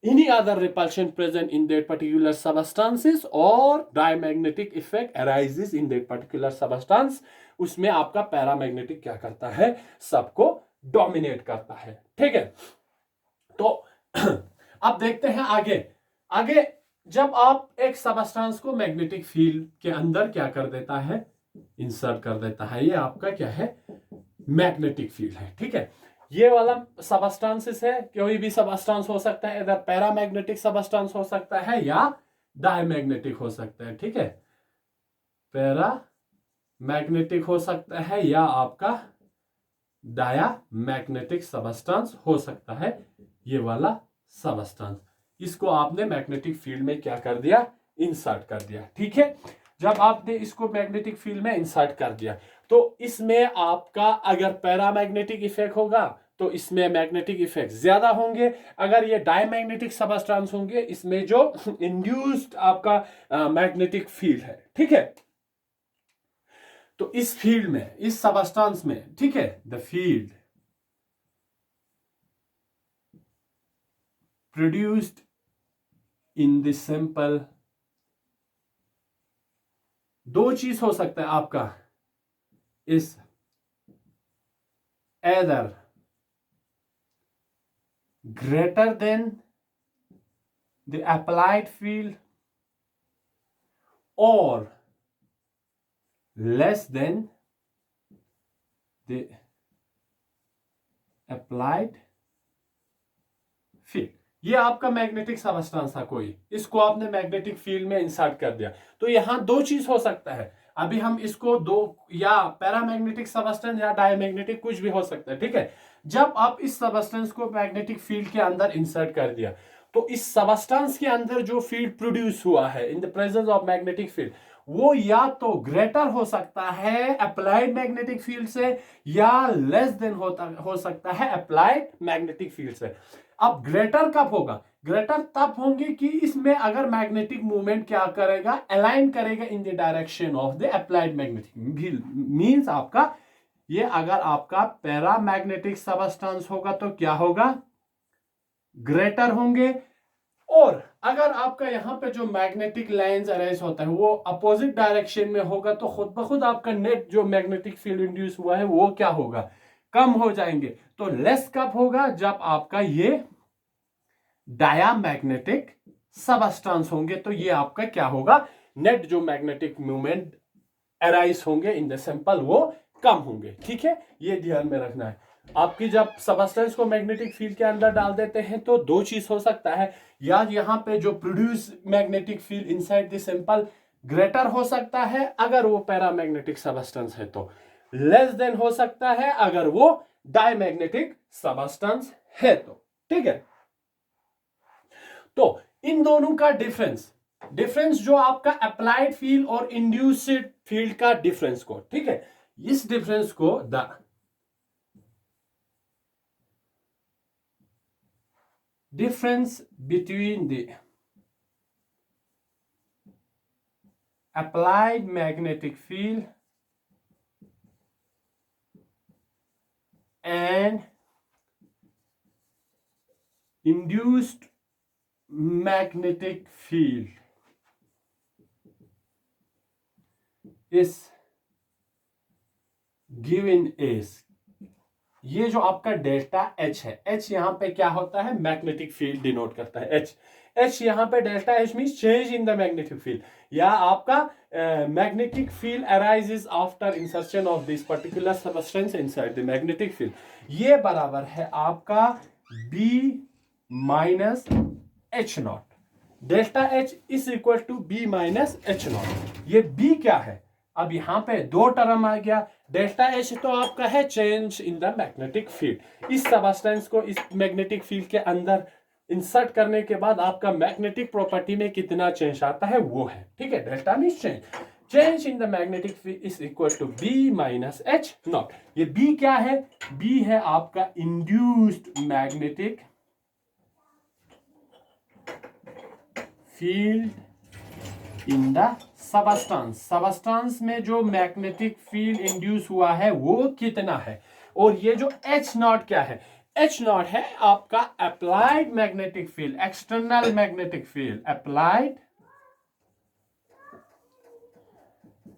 any other repulsion present in that particular substances or diamagnetic effect arises in that particular substance, उसमें आपका पैरामैग्नेटिक क्या करता है, सबको डोमिनेट करता है। ठीक है, तो अब देखते हैं आगे जब आप एक सबस्टेंस को मैग्नेटिक फील्ड के अंदर क्या कर देता है, इंसर्ट कर देता है, ये आपका क्या है, मैग्नेटिक फील्ड है, ठीक है। ये वाला सबस्टांसेस है, कोई भी सबस्टांस हो सकता है, इधर पैरामैग्नेटिक सबस्टांस हो सकता है या डायमैग्नेटिक हो सकता है, ठीक है। पैरा मैग्नेटिक हो सकता है या आपका डायामैग्नेटिक सबस्टांस हो सकता है, ये वाला सबस्टांस। इसको आपने मैग्नेटिक फील्ड में क्या कर दिया, इंसर्ट कर दिया, ठीक है। जब आपने इसको मैग्नेटिक फील्ड में इंसर्ट कर दिया तो इसमें आपका अगर पैरामैग्नेटिक इफेक्ट होगा तो इसमें मैग्नेटिक इफेक्ट ज्यादा होंगे। अगर ये डायमैग्नेटिक सबस्टांस होंगे इसमें जो इंड्यूस्ड आपका मैग्नेटिक फील्ड है, ठीक है। तो इस फील्ड में, इस सबस्टांस में, ठीक है, the field produced in the simple, दो चीज हो सकता है आपका, इस either greater than the applied field or less than the applied field। ये आपका मैग्नेटिक सबस्टांस था कोई, इसको आपने मैग्नेटिक फील्ड में इंसर्ट कर दिया तो यहां दो चीज हो सकता है। अभी हम इसको दो, या पैरामैग्नेटिक सबस्टेंस या डायमैग्नेटिक, कुछ भी हो सकता है, ठीक है। जब आप इस सबस्टेंस को मैग्नेटिक फील्ड के अंदर इंसर्ट कर दिया तो इस सबस्टेंस के अंदर जो फील्ड प्रोड्यूस हुआ है in the presence of magnetic field, वो या तो ग्रेटर हो सकता है अप्लाइड मैग्नेटिक फील्ड से या लेस देन हो सकता है अप्लाइड मैग्नेटिक फील्ड से। अब ग्रेटर कब होगा, ग्रेटर तब होंगे कि इसमें अगर मैग्नेटिक मूवमेंट क्या करेगा, अलाइन करेगा इन the direction of the applied magnetic field. Means आपका ये, अगर आपका पैरामैग्नेटिक सबस्टेंस होगा तो क्या होगा, ग्रेटर होंगे। और अगर आपका यहां पे जो मैग्नेटिक लाइंस अरेज होता है वो अपोजिट डायरेक्शन में होगा तो खुद ब खुद आपका नेट जो मैग्नेटिक फील्ड इंड्यूस हुआ है वो क्या होगा, कम हो जाएंगे। तो लेस कब होगा, जब आपका ये डायामैग्नेटिक सबस्टेंस होंगे तो ये आपका क्या होगा, नेट जो मैग्नेटिक मूवमेंट अराइज होंगे इन द सैंपल वो कम होंगे, ठीक है। ये ध्यान में रखना है। आपकी जब सबस्टेंस को मैग्नेटिक फील्ड के अंदर डाल देते हैं तो दो चीज हो सकता है, या यहां पे जो produce magnetic field inside the sample greater हो सकता है अगर वो पैरामैग्नेटिक सबस्टेंस है, तो लेस देन हो सकता है अगर वो डायमैग्नेटिक सबस्टेंस है, तो ठीक है। तो इन दोनों का डिफरेंस जो आपका अप्लाइड फील्ड और इंड्यूस्ड फील्ड का डिफरेंस को, ठीक है, इस डिफरेंस को the difference between the applied magnetic field and induced magnetic field is given as, ये जो आपका डेल्टा एच है, एच यहां पे क्या होता है, मैग्नेटिक फील्ड डिनोट करता है, एच यहां पे delta H means change in the magnetic field, या आपका magnetic field arises after insertion of this particular substance inside the magnetic field. ये बराबर है आपका B minus H naught, delta H is equal to B minus H naught. ये B क्या है, अब यहां पे दो टर्म आ गया, डेल्टा एच तो आपका है change in the magnetic field. इस सबस्टेंस को इस मैग्नेटिक फील्ड के अंदर इंसर्ट करने के बाद आपका मैग्नेटिक प्रॉपर्टी में कितना चेंज आता है वो है, ठीक है, delta means change in the magnetic field is equal to B minus H naught. ये बी क्या है, बी है आपका induced magnetic field in the substance में जो मैग्नेटिक फील्ड इंड्यूस हुआ है वो कितना है। और ये जो एच नॉट क्या है, एच नॉट है आपका applied magnetic field, external magnetic field, applied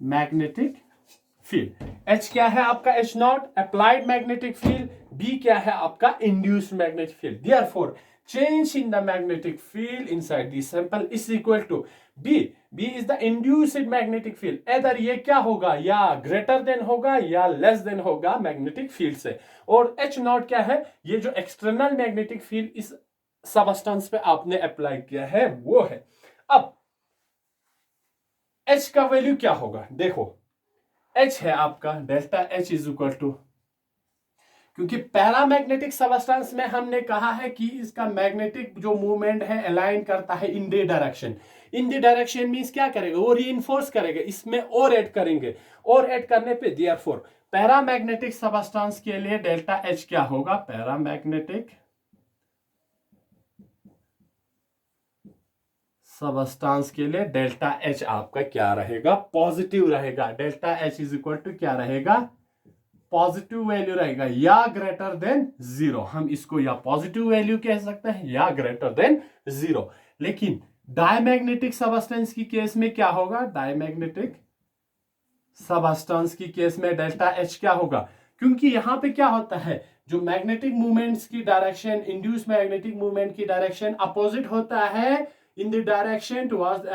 magnetic field. H क्या है आपका, H naught applied magnetic field, B क्या है आपका induced magnetic field. Therefore change in the magnetic field inside the sample is equal to B. B is the induced magnetic field. either ये क्या होगा, या greater than होगा या less than होगा magnetic field से. और H नॉट क्या है, ये जो external magnetic field इस सबस्टेंस पे आपने अप्लाई किया है वो है. अब H का वैल्यू क्या होगा, देखो H है आपका delta H is equal to, क्योंकि पैरामैग्नेटिक सबस्टेंस में हमने कहा है कि इसका मैग्नेटिक जो मूवमेंट है अलाइन करता है in the direction. In the direction means क्या करेगा, वो रीइंफोर्स करेगा, इसमें और ऐड करेंगे, और ऐड करने पे देयरफॉर पैरामैग्नेटिक सबस्टेंस के लिए डेल्टा H क्या होगा, पैरामैग्नेटिक सबस्टेंस के लिए डेल्टा H आपका क्या रहेगा, पॉजिटिव रहेगा. Delta H is equal to क्या रहेगा, पॉजिटिव वैल्यू रहेगा या ग्रेटर देन 0. हम इसको या पॉजिटिव वैल्यू कह सकते हैं या ग्रेटर देन 0. लेकिन डायमैग्नेटिक सबस्टेंस की केस में क्या होगा, डायमैग्नेटिक सबस्टेंस की केस में डेल्टा H क्या होगा, क्योंकि यहां पे क्या होता है, जो मैग्नेटिक मूवमेंट्स की डायरेक्शन, इंड्यूस मैग्नेटिक मूवमेंट की डायरेक्शन अपोजिट होता है in the direction towards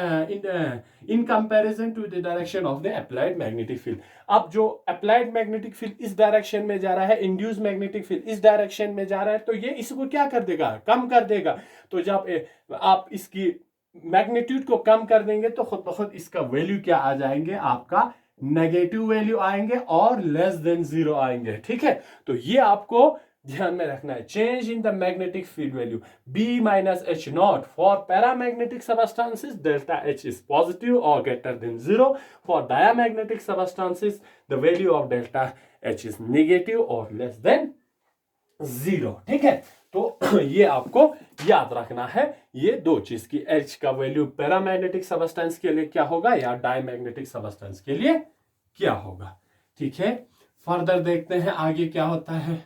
in comparison to the direction of the applied magnetic field. अब जो applied magnetic field इस डायरेक्शन में जा रहा है, induced magnetic field इस डायरेक्शन में जा रहा है, तो ये इसको क्या कर देगा, कम कर देगा. तो जब आप इसकी मैग्नीट्यूड को कम कर देंगे तो खुद ब खुद इसका वैल्यू क्या आ जाएंगे, आपका नेगेटिव वैल्यू आएंगे और लेस देन 0 आएंगे. ठीक है, तो ये आपको ध्यान में रखना है. Change in the magnetic field value B minus H naught for paramagnetic substances delta H is positive or greater than 0. For diamagnetic substances the value of delta H is negative or less than 0. ठीक है, तो ये आपको याद रखना है, ये दो चीज की H का वैल्यू पैरामैग्नेटिक सबस्टेंस के लिए क्या होगा या डायमैग्नेटिक सबस्टेंस के लिए क्या होगा. ठीक है, फर्दर देखते हैं आगे क्या होता है.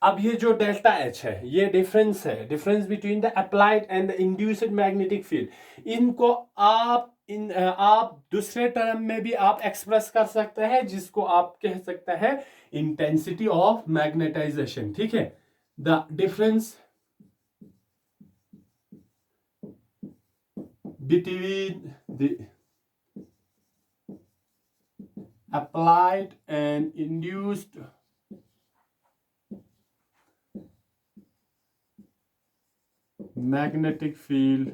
अब ये जो डेल्टा H है, ये डिफरेंस है, difference between the applied and the induced magnetic field. इनको आप दूसरे टर्म में भी आप एक्सप्रेस कर सकते हैं, जिसको आप कह सकते हैं इंटेंसिटी ऑफ मैग्नेटाइजेशन. ठीक है, the difference between the applied and induced magnetic field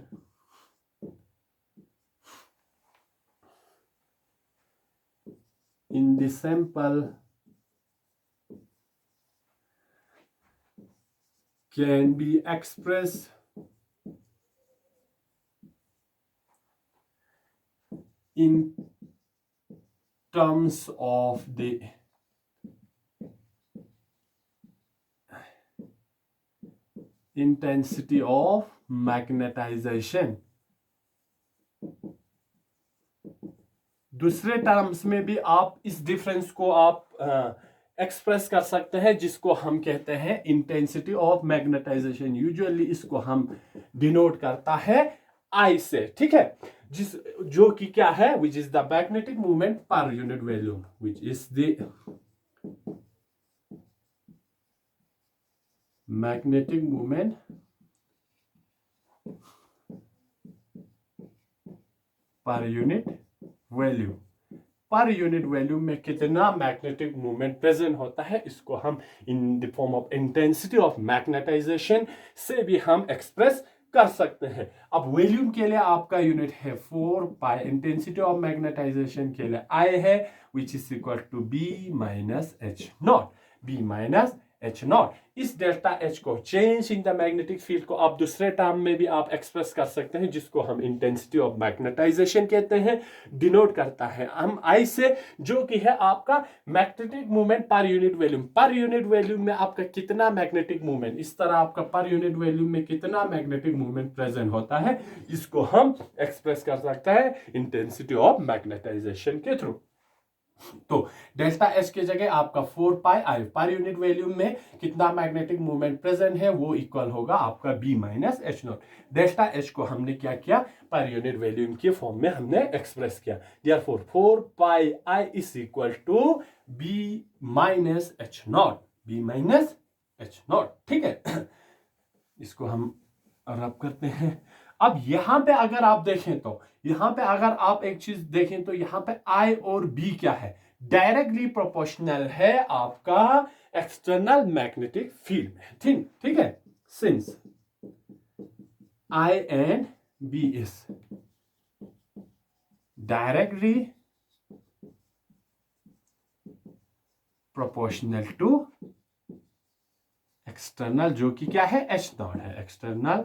in the sample can be expressed in terms of the intensity of magnetization. दूसरे टर्म्स में भी आप इस डिफरेंस को आप एक्सप्रेस कर सकते हैं, जिसको हम कहते हैं इंटेंसिटी ऑफ मैग्नेटाइजेशन. यूजुअली इसको हम डिनोट करता है I से. ठीक है, जिस जो कि क्या है, which is the magnetic movement per unit volume, which is the magnetic movement पर यूनिट वैल्यू. पर यूनिट वैल्यू में कितना मैग्नेटिक मूवमेंट प्रेजेंट होता है, इसको हम in the form of intensity of magnetisation से भी हम एक्सप्रेस कर सकते हैं. अब वॉल्यूम के लिए आपका यूनिट है 4 पाई, इंटेंसिटी ऑफ मैग्नेटाइजेशन के लिए I है, which is equal to B minus H naught. B minus H naught. इस डेल्टा एच को change in the magnetic field को आप दूसरे टर्म में भी आप एक्सप्रेस कर सकते हैं, जिसको हम इंटेंसिटी ऑफ मैग्नेटाइजेशन कहते हैं, डिनोट करता है हम आई से, जो कि है आपका magnetic movement per unit volume. Per unit volume में आपका कितना मैग्नेटिक मूवमेंट, इस तरह आपका पर यूनिट वॉल्यूम में कितना मैग्नेटिक मूवमेंट प्रेजेंट होता है, इसको हम एक्सप्रेस कर सकते हैं इंटेंसिटी ऑफ मैग्नेटाइजेशन के थ्रू। तो डेल्टा एच की जगह आपका 4 पाई आई पर यूनिट वॉल्यूम में कितना मैग्नेटिक मूवमेंट प्रेजेंट है, वो इक्वल होगा आपका B minus H naught. Delta H को हमने क्या किया, पर यूनिट वॉल्यूम के फॉर्म में हमने एक्सप्रेस किया। Therefore 4 pi I is equal to B minus H naught, B minus H naught. ठीक है, इसको हम रब करते हैं। अब यहां पे अगर आप देखें तो यहां पे अगर आप एक चीज देखें तो यहां पे आई और बी क्या है, डायरेक्टली प्रोपोर्शनल है आपका एक्सटर्नल मैग्नेटिक फील्ड में। ठीक है, since I and B is directly proportional to external, जो कि क्या है, एच नॉट है, external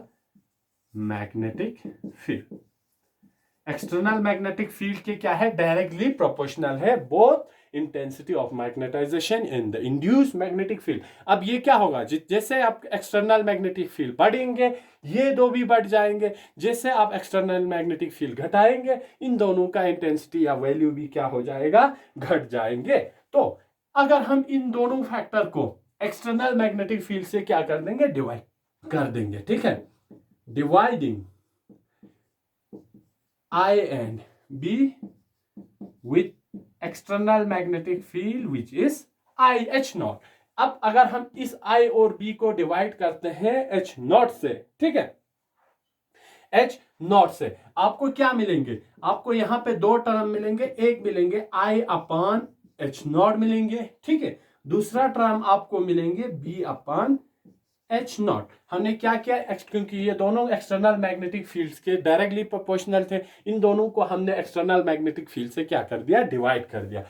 magnetic field. External magnetic field के क्या है, डायरेक्टली प्रोपोर्शनल है both intensity of magnetization in the induced magnetic field. अब ये क्या होगा, जैसे आप एक्सटर्नल मैग्नेटिक फील्ड बढ़ेंगे ये दो भी बढ़ जाएंगे, जैसे आप एक्सटर्नल मैग्नेटिक फील्ड घटाएंगे इन दोनों का इंटेंसिटी या वैल्यू भी क्या हो जाएगा, घट जाएंगे। तो अगर हम इन दोनों फैक्टर को एक्सटर्नल मैग्नेटिक फील्ड से क्या कर देंगे, डिवाइड कर देंगे। ठीक है, dividing I and B with external magnetic field which is IH naught। अब अगर हम इस I और B को डिवाइड करते हैं H नॉट से, ठीक है, H नॉट से आपको क्या मिलेंगे, आपको यहां पे दो टर्म मिलेंगे, एक मिलेंगे I अपान H नॉट मिलेंगे, ठीक है, दूसरा टर्म आपको मिलेंगे B अपान एच नॉट। हमने क्या किया, क्योंकि ये दोनों एक्सटर्नल मैग्नेटिक फील्ड्स के डायरेक्टली प्रोपोर्शनल थे, इन दोनों को हमने एक्सटर्नल मैग्नेटिक फील्ड से क्या कर दिया, डिवाइड कर दिया।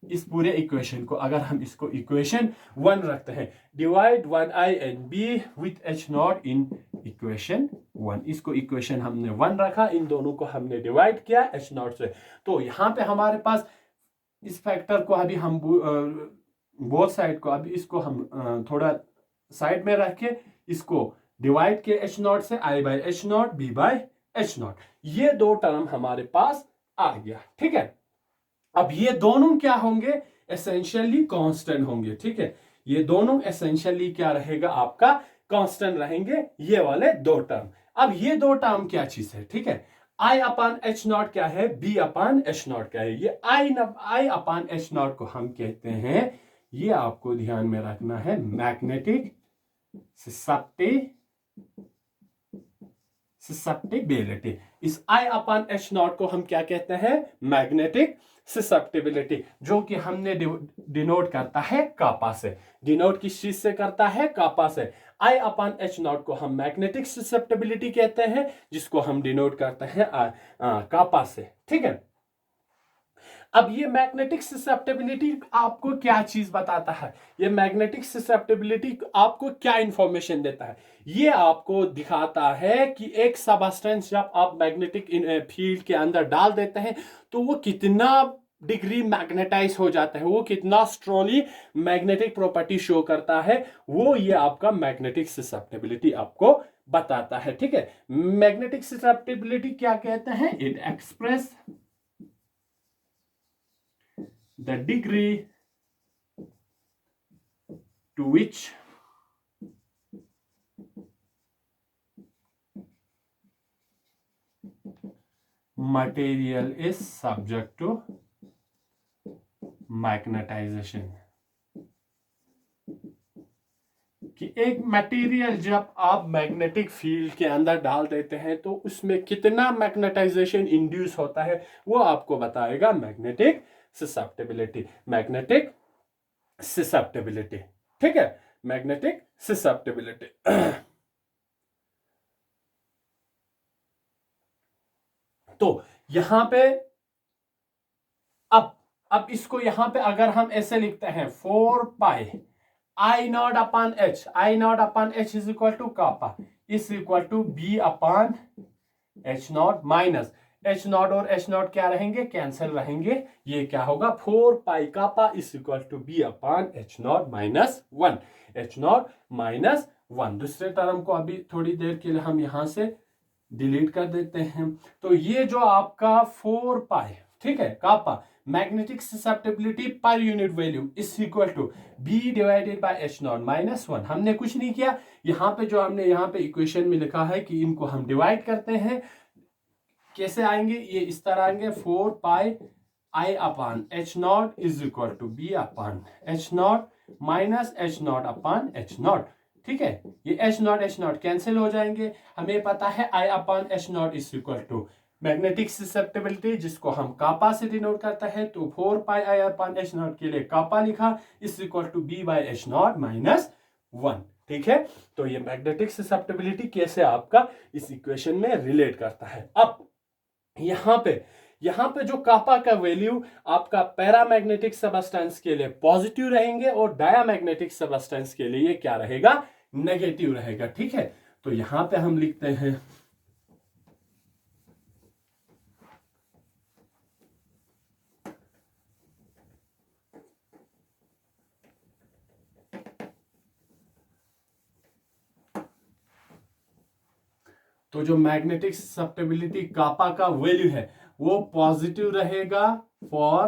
इस पूरे इक्वेशन को अगर हम इसको इक्वेशन 1 रखते हैं, divide 1i and b with H not in equation 1, इसको इक्वेशन हमने 1 रखा, इन दोनों को हमने डिवाइड किया एच नॉट से। तो यहां पे हमारे पास इस फैक्टर को अभी हम बोथ साइड को, अभी इसको हम थोड़ा साइड में रख के इसको डिवाइड के एच नॉट से, I by H naught, B by H naught, ये दो टर्म हमारे पास आ गया। ठीक है, अब ये दोनों क्या होंगे, एसेंशियली कांस्टेंट होंगे। ठीक है, ये दोनों एसेंशियली क्या रहेगा, आपका कांस्टेंट रहेंगे, ये वाले दो टर्म। अब ये दो टर्म क्या चीज है, ठीक है, आई अपान एच नॉट क्या है, बी अपान एच नॉट क्या है, ये आई अपान एच नॉट को हम कहते हैं, ये आपको ध्यान में रखना है, मैग्नेटिक ससेप्टिबिलिटी। इस I अपान एच नॉट को हम क्या कहते हैं, मैग्नेटिक ससेप्टिबिलिटी, जो कि हमने डिनोट करता है कापा से। डिनोट किस चीज से करता है, कापा से। I अपान एच नॉट को हम मैग्नेटिक ससेप्टिबिलिटी कहते हैं, जिसको हम डिनोट करते हैं कापा से। ठीक है, अब ये मैग्नेटिक ससेप्टिबिलिटी आपको क्या चीज बताता है, ये मैग्नेटिक ससेप्टिबिलिटी आपको क्या इंफॉर्मेशन देता है, ये आपको दिखाता है कि एक सबस्टेंस जब आप मैग्नेटिक फील्ड के अंदर डाल देते हैं तो वो कितना डिग्री मैग्नेटाइज हो जाता है, वो कितना स्ट्रॉन्गली मैग्नेटिक प्रॉपर्टी शो करता है, वो ये आपका मैग्नेटिक ससेप्टिबिलिटी आपको बताता है। ठीक है, मैग्नेटिक ससेप्टिबिलिटी क्या कहते हैं, it express the degree to which material is subject to magnetization। कि एक मटेरियल जब आप मैग्नेटिक फील्ड के अंदर डाल देते हैं तो उसमें कितना मैग्नेटाइजेशन इंड्यूस होता है, वो आपको बताएगा मैग्नेटिक ससेप्टिबिलिटी। मैग्नेटिक ससेप्टिबिलिटी, ठीक है, मैग्नेटिक ससेप्टिबिलिटी। तो यहां पे अब इसको यहां पे अगर हम ऐसे लिखते हैं 4 pi I naught upon H is equal to kappa is equal to B upon H naught minus H naught और H naught क्या रहेंगे, कैंसिल रहेंगे. ये क्या होगा, 4 pi kappa is equal to B upon H naught minus 1. H naught minus 1. दूसरे term को अभी थोड़ी देर के लिए हम यहां से डिलीट कर देते हैं. तो ये जो आपका 4 पाई, ठीक है, kappa magnetic susceptibility per unit value is equal to B divided by H naught minus 1. हमने कुछ नहीं किया. यहाँ पे जो हमने यहाँ पे इक्वेशन में लिखा है कि इनको हम डिवाइड करते हैं. कैसे आएंगे, ये इस तरह आएंगे. 4 pi I upon H naught is equal to B upon H naught minus H naught upon H naught. ठीक है, ये H naught कैंसिल हो जाएंगे. हमें पता है I upon H naught is equal to magnetic susceptibility, जिसको हम कापा से डिनोट करता है. तो 4 pi I upon H naught के लिए कापा लिखा is equal to B by H naught minus 1. ठीक है, तो ये मैग्नेटिक ससेप्टिबिलिटी कैसे आपका इस इक्वेशन में रिलेट करता है. अब यहां पे जो कापा का वैल्यू आपका पैरामैग्नेटिक सबस्टेंस के लिए पॉजिटिव रहेंगे और डायामैग्नेटिक सबस्टेंस के लिए क्या रहेगा, नेगेटिव रहेगा. ठीक है, तो यहां पे हम लिखते हैं तो जो मैग्नेटिक ससेप्टिबिलिटी कापा का वैल्यू है वो पॉजिटिव रहेगा फॉर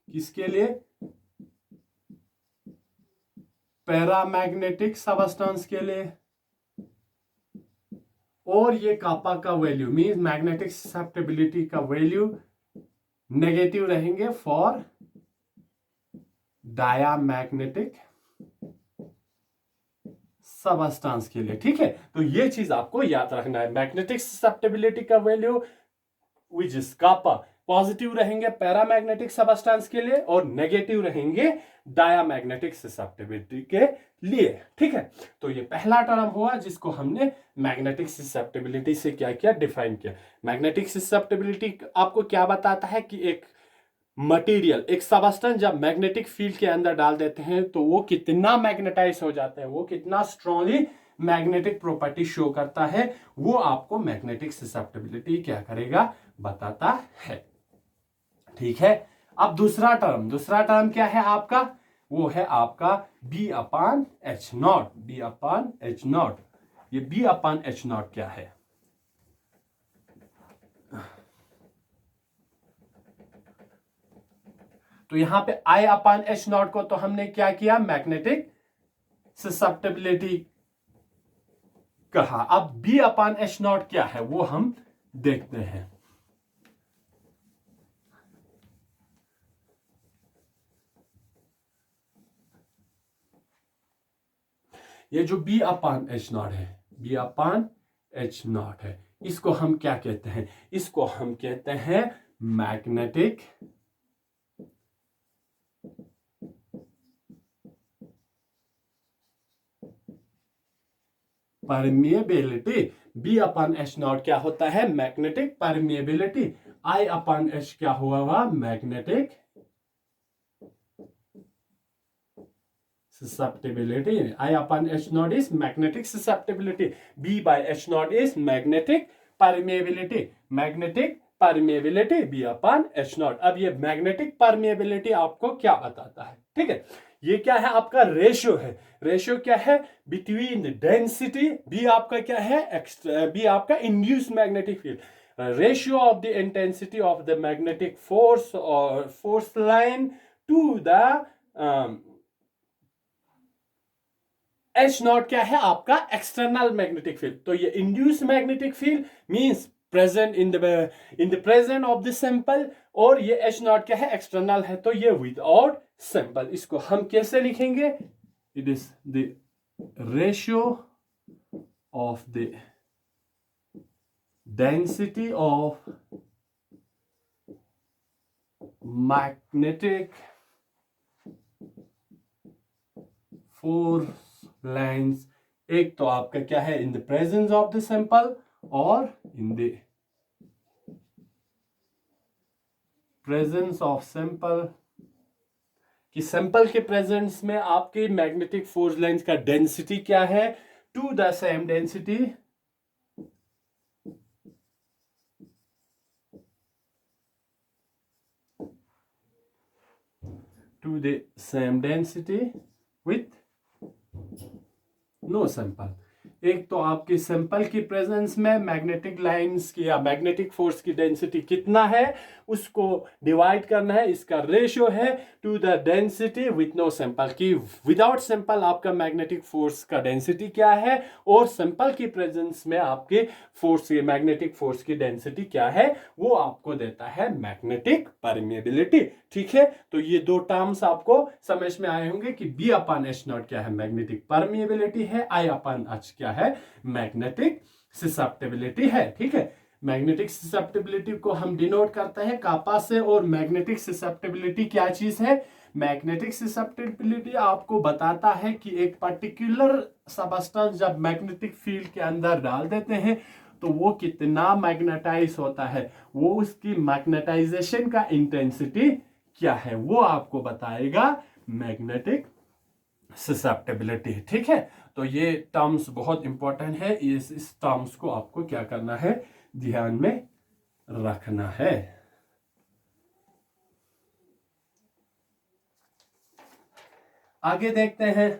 किसके लिए, पैरामैग्नेटिक सबस्टेंस के लिए. और ये कापा का वैल्यू मींस मैग्नेटिक ससेप्टिबिलिटी का वैल्यू नेगेटिव रहेंगे फॉर डायामैग्नेटिक सबस्टेंस के लिए. ठीक है, तो ये चीज आपको याद रखना है. मैग्नेटिक ससेप्टिबिलिटी का value which is kappa positive रहेंगे पैरामैग्नेटिक सबस्टेंस के लिए और नेगेटिव रहेंगे डायामैग्नेटिक ससेप्टिबिलिटी के लिए. ठीक है, तो ये पहला टर्म हुआ जिसको हमने मैग्नेटिक ससेप्टिबिलिटी से क्या किया, डिफाइन किया. मैग्नेटिक ससेप्टिबिलिटी आपको क्या बताता है कि एक मटेरियल, एक सबस्टेंस जब मैग्नेटिक फील्ड के अंदर डाल देते हैं तो वो कितना मैग्नेटाइज हो जाता है, वो कितना स्ट्रांगली मैग्नेटिक प्रॉपर्टी शो करता है, वो आपको मैग्नेटिक ससेप्टिबिलिटी क्या करेगा, बताता है. ठीक है, अब दूसरा टर्म क्या है आपका, वो है आपका B upon H naught. B upon H naught, ये B अपॉन H naught क्या है, तो यहां पे I अपॉन H naught को तो हमने क्या किया, मैग्नेटिक ससेप्टिबिलिटी कहा. अब B अपॉन H naught क्या है वो हम देखते हैं. ये जो B अपॉन H naught है, B अपॉन H naught है, इसको हम क्या कहते हैं, इसको हम कहते हैं magnetic permeability. B upon H naught क्या होता है, magnetic permeability. I upon H क्या हुआ, magnetic susceptibility. I upon H naught is magnetic susceptibility. B by H naught is magnetic permeability. Magnetic permeability B upon H naught. अब ये magnetic permeability आपको क्या बताता है, ठीक है, ये क्या है आपका रेशियो है. रेशियो क्या है बिटवीन डेंसिटी, B आपका क्या है, B आपका induced magnetic field, ratio of the intensity of the magnetic force और force line to the H naught क्या है आपका एक्सटर्नल मैग्नेटिक फील्ड. तो ये induced magnetic field means present in the present of the sample, और ये H naught क्या है, एक्सटर्नल है, तो ये विदाउट सैंपल. इसको हम कैसे लिखेंगे, it is the ratio of the density of magnetic force lines. एक तो आपका क्या है in the presence of the sample और in the presence of sample कि सैंपल के प्रेजेंस में आपके मैग्नेटिक फोर्स लाइंस का डेंसिटी क्या है, to the same density with no sample. एक तो आपकी सैंपल की प्रेजेंस में मैग्नेटिक लाइंस की या मैग्नेटिक फोर्स की डेंसिटी कितना है उसको डिवाइड करना है, इसका रेशियो है to the density with no sample, की विदाउट सैंपल आपका मैग्नेटिक फोर्स का डेंसिटी क्या है और सैंपल की प्रेजेंस में आपके फोर्स की मैग्नेटिक फोर्स की डेंसिटी क्या है, वो आपको देता है मैग्नेटिक परमिएबिलिटी। ठीक है, तो ये दो टर्म्स आपको समझ में आए होंगे कि बी अपन एच नॉट क्या है, मैग्नेटिक परमिएबिलिटी है, आई अपन एच क्या है, मैग्नेटिक ससेप्टिबिलिटी है। ठीक है, मैग्नेटिक ससेप्टिबिलिटी को हम डिनोट करते हैं कापा से, और मैग्नेटिक ससेप्टिबिलिटी क्या चीज है, मैग्नेटिक ससेप्टिबिलिटी आपको बताता है कि एक पर्टिकुलर सबस्टेंस जब मैग्नेटिक फील्ड के अंदर डाल देते हैं तो वो कितना मैग्नेटाइज होता है, वो उसकी मैग्नेटाइजेशन का इंटेंसिटी क्या है, वो आपको बताएगा मैग्नेटिक ससेप्टिबिलिटी। ठीक है, तो ये टर्म्स बहुत इंपॉर्टेंट है, इस टर्म्स को आपको क्या करना है, ध्यान में रखना है। आगे देखते हैं।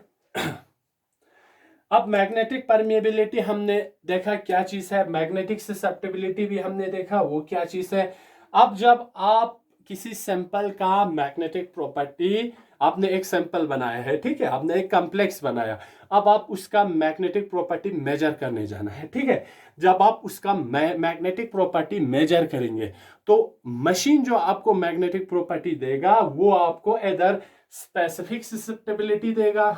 अब मैग्नेटिक परमिएबिलिटी हमने देखा क्या चीज है, मैग्नेटिक ससेप्टिबिलिटी भी हमने देखा वो क्या चीज है। अब जब आप किसी सैंपल का मैग्नेटिक प्रॉपर्टी, आपने एक सैंपल बनाया है, ठीक है, आपने एक कॉम्प्लेक्स बनाया, अब आप उसका मैग्नेटिक प्रॉपर्टी मेजर करने जाना है। ठीक है, जब आप उसका मैग्नेटिक प्रॉपर्टी मेजर करेंगे तो मशीन जो आपको मैग्नेटिक प्रॉपर्टी देगा वो आपको इधर स्पेसिफिक ससेप्टिबिलिटी देगा,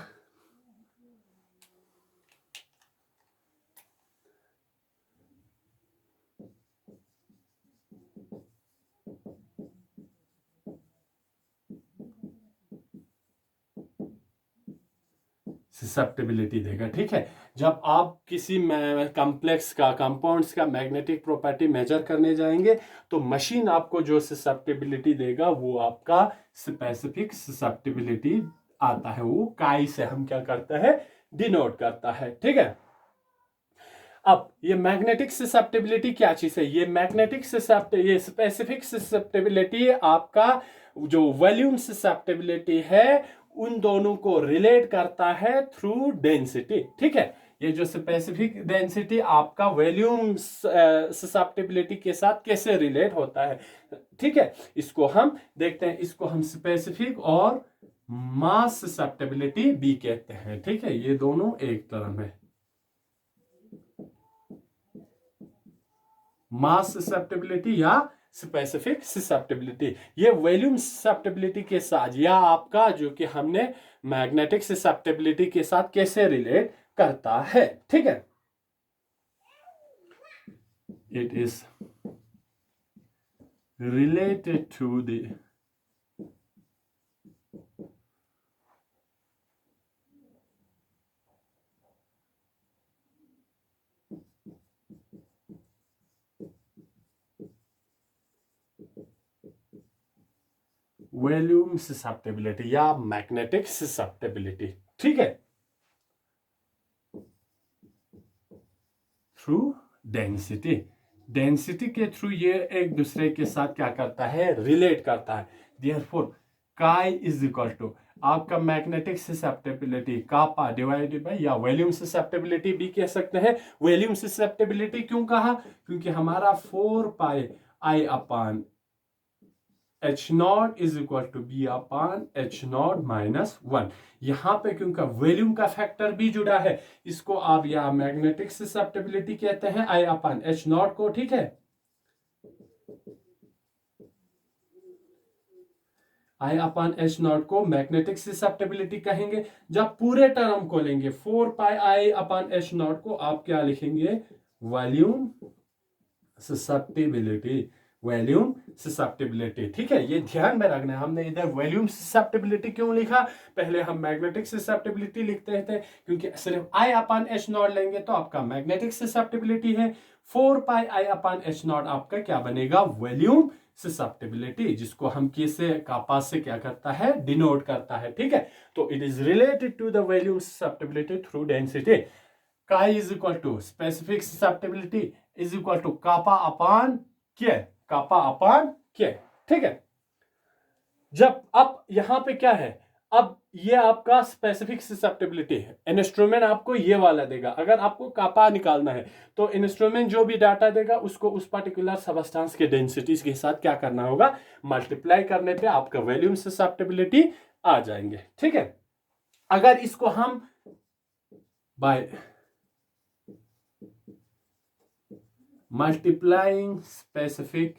ससेप्टिबिलिटी देगा। ठीक है, जब आप किसी कॉम्प्लेक्स का, कंपाउंड्स का मैग्नेटिक प्रॉपर्टी मेजर करने जाएंगे तो मशीन आपको जो ससेप्टिबिलिटी देगा वो आपका स्पेसिफिक ससेप्टिबिलिटी आता है, वो काई से हम क्या करता है, डिनोट करता है। ठीक है, अब ये मैग्नेटिक ससेप्टिबिलिटी क्या चीज है, ये मैग्नेटिक ये स्पेसिफिक ससेप्टिबिलिटी आपका जो वॉल्यूम ससेप्टिबिलिटी है उन दोनों को रिलेट करता है थ्रू डेंसिटी। ठीक है, ये जो स्पेसिफिक डेंसिटी आपका वॉल्यूम ससेप्टिबिलिटी के साथ कैसे रिलेट होता है। ठीक है, इसको हम देखते हैं, इसको हम स्पेसिफिक और मास ससेप्टिबिलिटी भी कहते हैं। ठीक है, ये दोनों एक टर्म है, मास ससेप्टिबिलिटी या स्पेसिफिक ससेप्टिबिलिटी। ये वॉल्यूम ससेप्टिबिलिटी के साथ या आपका जो कि हमने मैग्नेटिक ससेप्टिबिलिटी के साथ कैसे रिलेट करता है। ठीक है, it is related to the volume susceptibility या मैग्नेटिक ससेप्टिबिलिटी। ठीक है, थ्रू डेंसिटी, डेंसिटी के थ्रू ये एक दूसरे के साथ क्या करता है, रिलेट करता है। Therefore chi is equal to आपका magnetic susceptibility kappa divided by, या वॉल्यूम ससेप्टिबिलिटी भी कह सकते हैं। वॉल्यूम ससेप्टिबिलिटी क्यों कहा, क्योंकि हमारा 4 pi I upon H naught is equal to B upon H naught minus 1। यहां पे क्योंकि वॉल्यूम का फैक्टर भी जुड़ा है, इसको आप या मैग्नेटिक ससेप्टिबिलिटी कहते हैं आई अपान एच नॉट को। ठीक है, आई अपान एच नॉट को मैग्नेटिक ससेप्टिबिलिटी कहेंगे। जब पूरे टर्म को लेंगे 4 pi I upon H not को आप क्या लिखेंगे, वॉल्यूम ससेप्टिबिलिटी। Volume susceptibility. ठीक है, ये ध्यान में रखना है। हमने इधर वॉल्यूम ससेप्टिबिलिटी क्यों लिखा, पहले हम मैग्नेटिक ससेप्टिबिलिटी लिखते थे, क्योंकि सिर्फ आई अपान एच नॉट लेंगे तो आपका मैग्नेटिक ससेप्टिबिलिटी है, 4 pi I upon H not आपका क्या बनेगा, वॉल्यूम ससेप्टिबिलिटी, जिसको हम किससे कापा से क्या करता है, डिनोट करता है। ठीक है, तो it is related to the volume susceptibility through density. Chi is equal to specific susceptibility is equal to kappa upon K, kappa upon के। ठीक है, जब अब यहां पे क्या है, अब ये आपका स्पेसिफिक ससेप्टिबिलिटी है, इंस्ट्रूमेंट आपको ये वाला देगा। अगर आपको कापा निकालना है तो इंस्ट्रूमेंट जो भी डाटा देगा उसको उस पर्टिकुलर सबस्टेंस के डेंसिटीज के साथ क्या करना होगा, मल्टीप्लाई करने पे आपका वॉल्यूम ससेप्टिबिलिटी आ जाएंगे। ठीक है, अगर इसको हम बाय मल्टीप्लाइंग स्पेसिफिक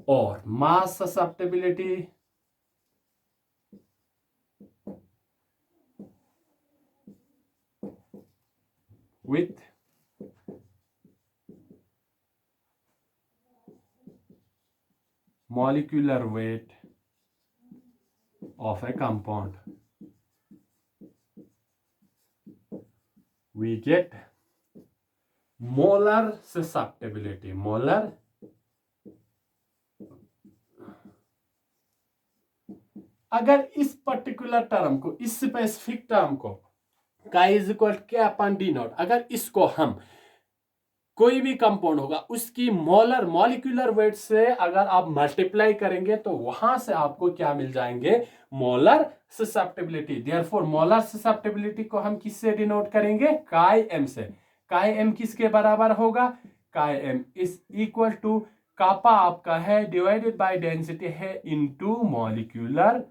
और मास susceptibility with molecular weight of a compound, we get molar susceptibility, molar अगर इस पर्टिकुलर टर्म को, इस स्पेसिफिक टर्म को काई इज इक्वल के अपन डी नॉट, अगर इसको हम कोई भी कंपाउंड होगा उसकी मोलर मॉलिक्यूलर वेट से अगर आप मल्टीप्लाई करेंगे तो वहां से आपको क्या मिल जाएंगे, molar susceptibility. Therefore molar susceptibility को हम किससे डिनोट करेंगे, काई एम से। काई एम किसके बराबर होगा, chi M is equal to kappa आपका है डिवाइडेड बाय डेंसिटी है इनटू मॉलिक्यूलर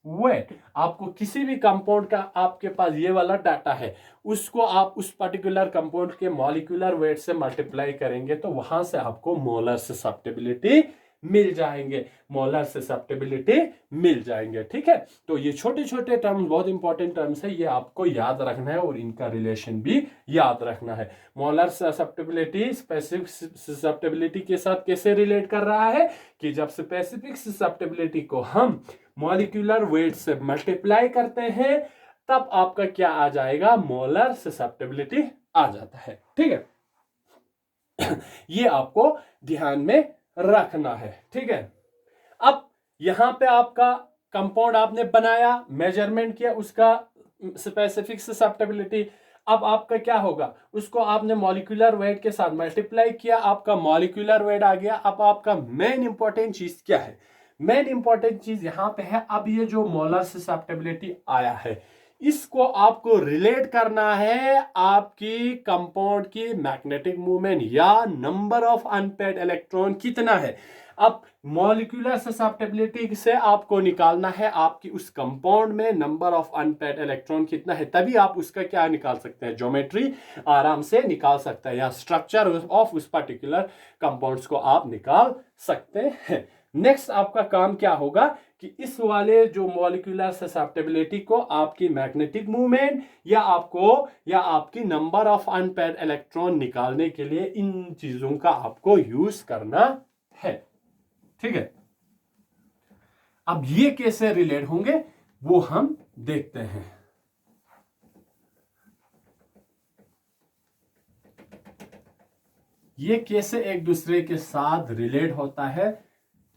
वेट। आपको किसी भी कंपाउंड का आपके पास ये वाला डाटा है, उसको आप उस पर्टिकुलर कंपाउंड के मॉलिक्यूलर वेट से मल्टीप्लाई करेंगे तो वहां से आपको मोलर ससेप्टिबिलिटी मिल जाएंगे, मोलर ससेप्टिबिलिटी मिल जाएंगे। ठीक है, तो ये छोटे छोटे टर्म्स बहुत इंपॉर्टेंट टर्म्स है, ये आपको याद रखना है और इनका रिलेशन भी याद रखना है। मोलर ससेप्टिबिलिटी स्पेसिफिक ससेप्टिबिलिटी के साथ कैसे रिलेट कर रहा है, कि जब स्पेसिफिक ससेप्टिबिलिटी को हम मॉलिक्यूलर वेट से मल्टीप्लाई करते हैं तब आपका क्या आ जाएगा, मोलर ससेप्टिबिलिटी आ जाता है। ठीक है, ये आपको ध्यान में रखना है। ठीक है, अब यहां पे आपका कंपाउंड आपने बनाया, मेजरमेंट किया उसका स्पेसिफिक ससेप्टिबिलिटी, अब आपका क्या होगा, उसको आपने मॉलिक्यूलर वेट के साथ मल्टीप्लाई किया, आपका मॉलिक्यूलर वेट आ गया। अब आपका मेन इंपॉर्टेंट चीज क्या है, मेन इंपॉर्टेंट चीज यहां पे है, अब ये जो मोलर ससेप्टिबिलिटी आया है इसको आपको रिलेट करना है आपकी कंपाउंड की मैग्नेटिक मूवमेंट या नंबर ऑफ अनपेयर्ड इलेक्ट्रॉन कितना है। अब मॉलिक्यूलर ससेप्टिबिलिटी से आपको निकालना है आपकी उस कंपाउंड में नंबर ऑफ अनपेयर्ड इलेक्ट्रॉन कितना है, तभी आप उसका क्या निकाल सकते हैं, ज्योमेट्री आराम से निकाल सकते हैं या स्ट्रक्चर ऑफ उस पर्टिकुलर कंपाउंड्स को आप निकाल सकते हैं। नेक्स्ट आपका काम क्या होगा कि इस वाले जो मॉलिक्यूलर ससेप्टिबिलिटी को आपकी मैग्नेटिक मूवमेंट या आपकी नंबर ऑफ अनपेयर्ड इलेक्ट्रॉन निकालने के लिए इन चीजों का आपको यूज करना है। ठीक है, अब ये कैसे रिलेट होंगे वो हम देखते हैं। ये कैसे एक दूसरे के साथ रिलेट होता है,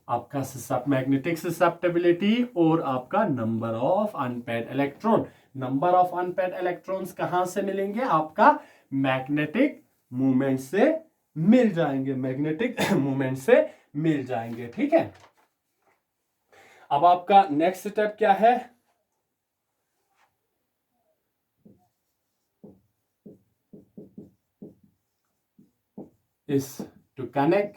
आपका मैग्नेटिक ससेप्टिबिलिटी और आपका number of unpaired electron. Number of unpaired electrons कहां से मिलेंगे, आपका मैग्नेटिक मूवमेंट से मिल जाएंगे, मैग्नेटिक मूवमेंट से मिल जाएंगे। ठीक है, अब आपका नेक्स्ट स्टेप क्या है, इस टू कनेक्ट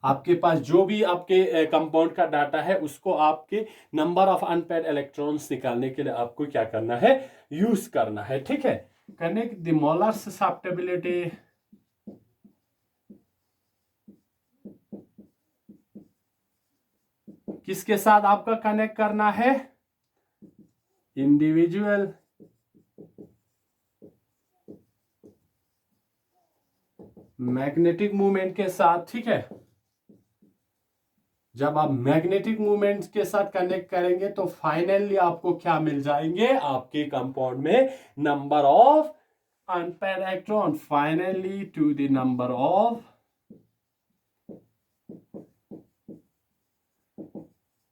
आपके पास जो भी आपके कंपाउंड का डाटा है उसको आपके नंबर ऑफ अनपेयर्ड इलेक्ट्रॉन्स निकालने के लिए आपको क्या करना है, यूज करना है। ठीक है, कनेक्ट द मोलर ससेप्टिबिलिटी किसके साथ आपका कनेक्ट करना है, इंडिविजुअल मैग्नेटिक मूवमेंट के साथ, ठीक है, जब आप मैग्नेटिक मूवमेंट के साथ कनेक्ट करेंगे तो फाइनली आपको क्या मिल जाएंगे, आपके कंपाउंड में number of unpaired electron, finally to the number of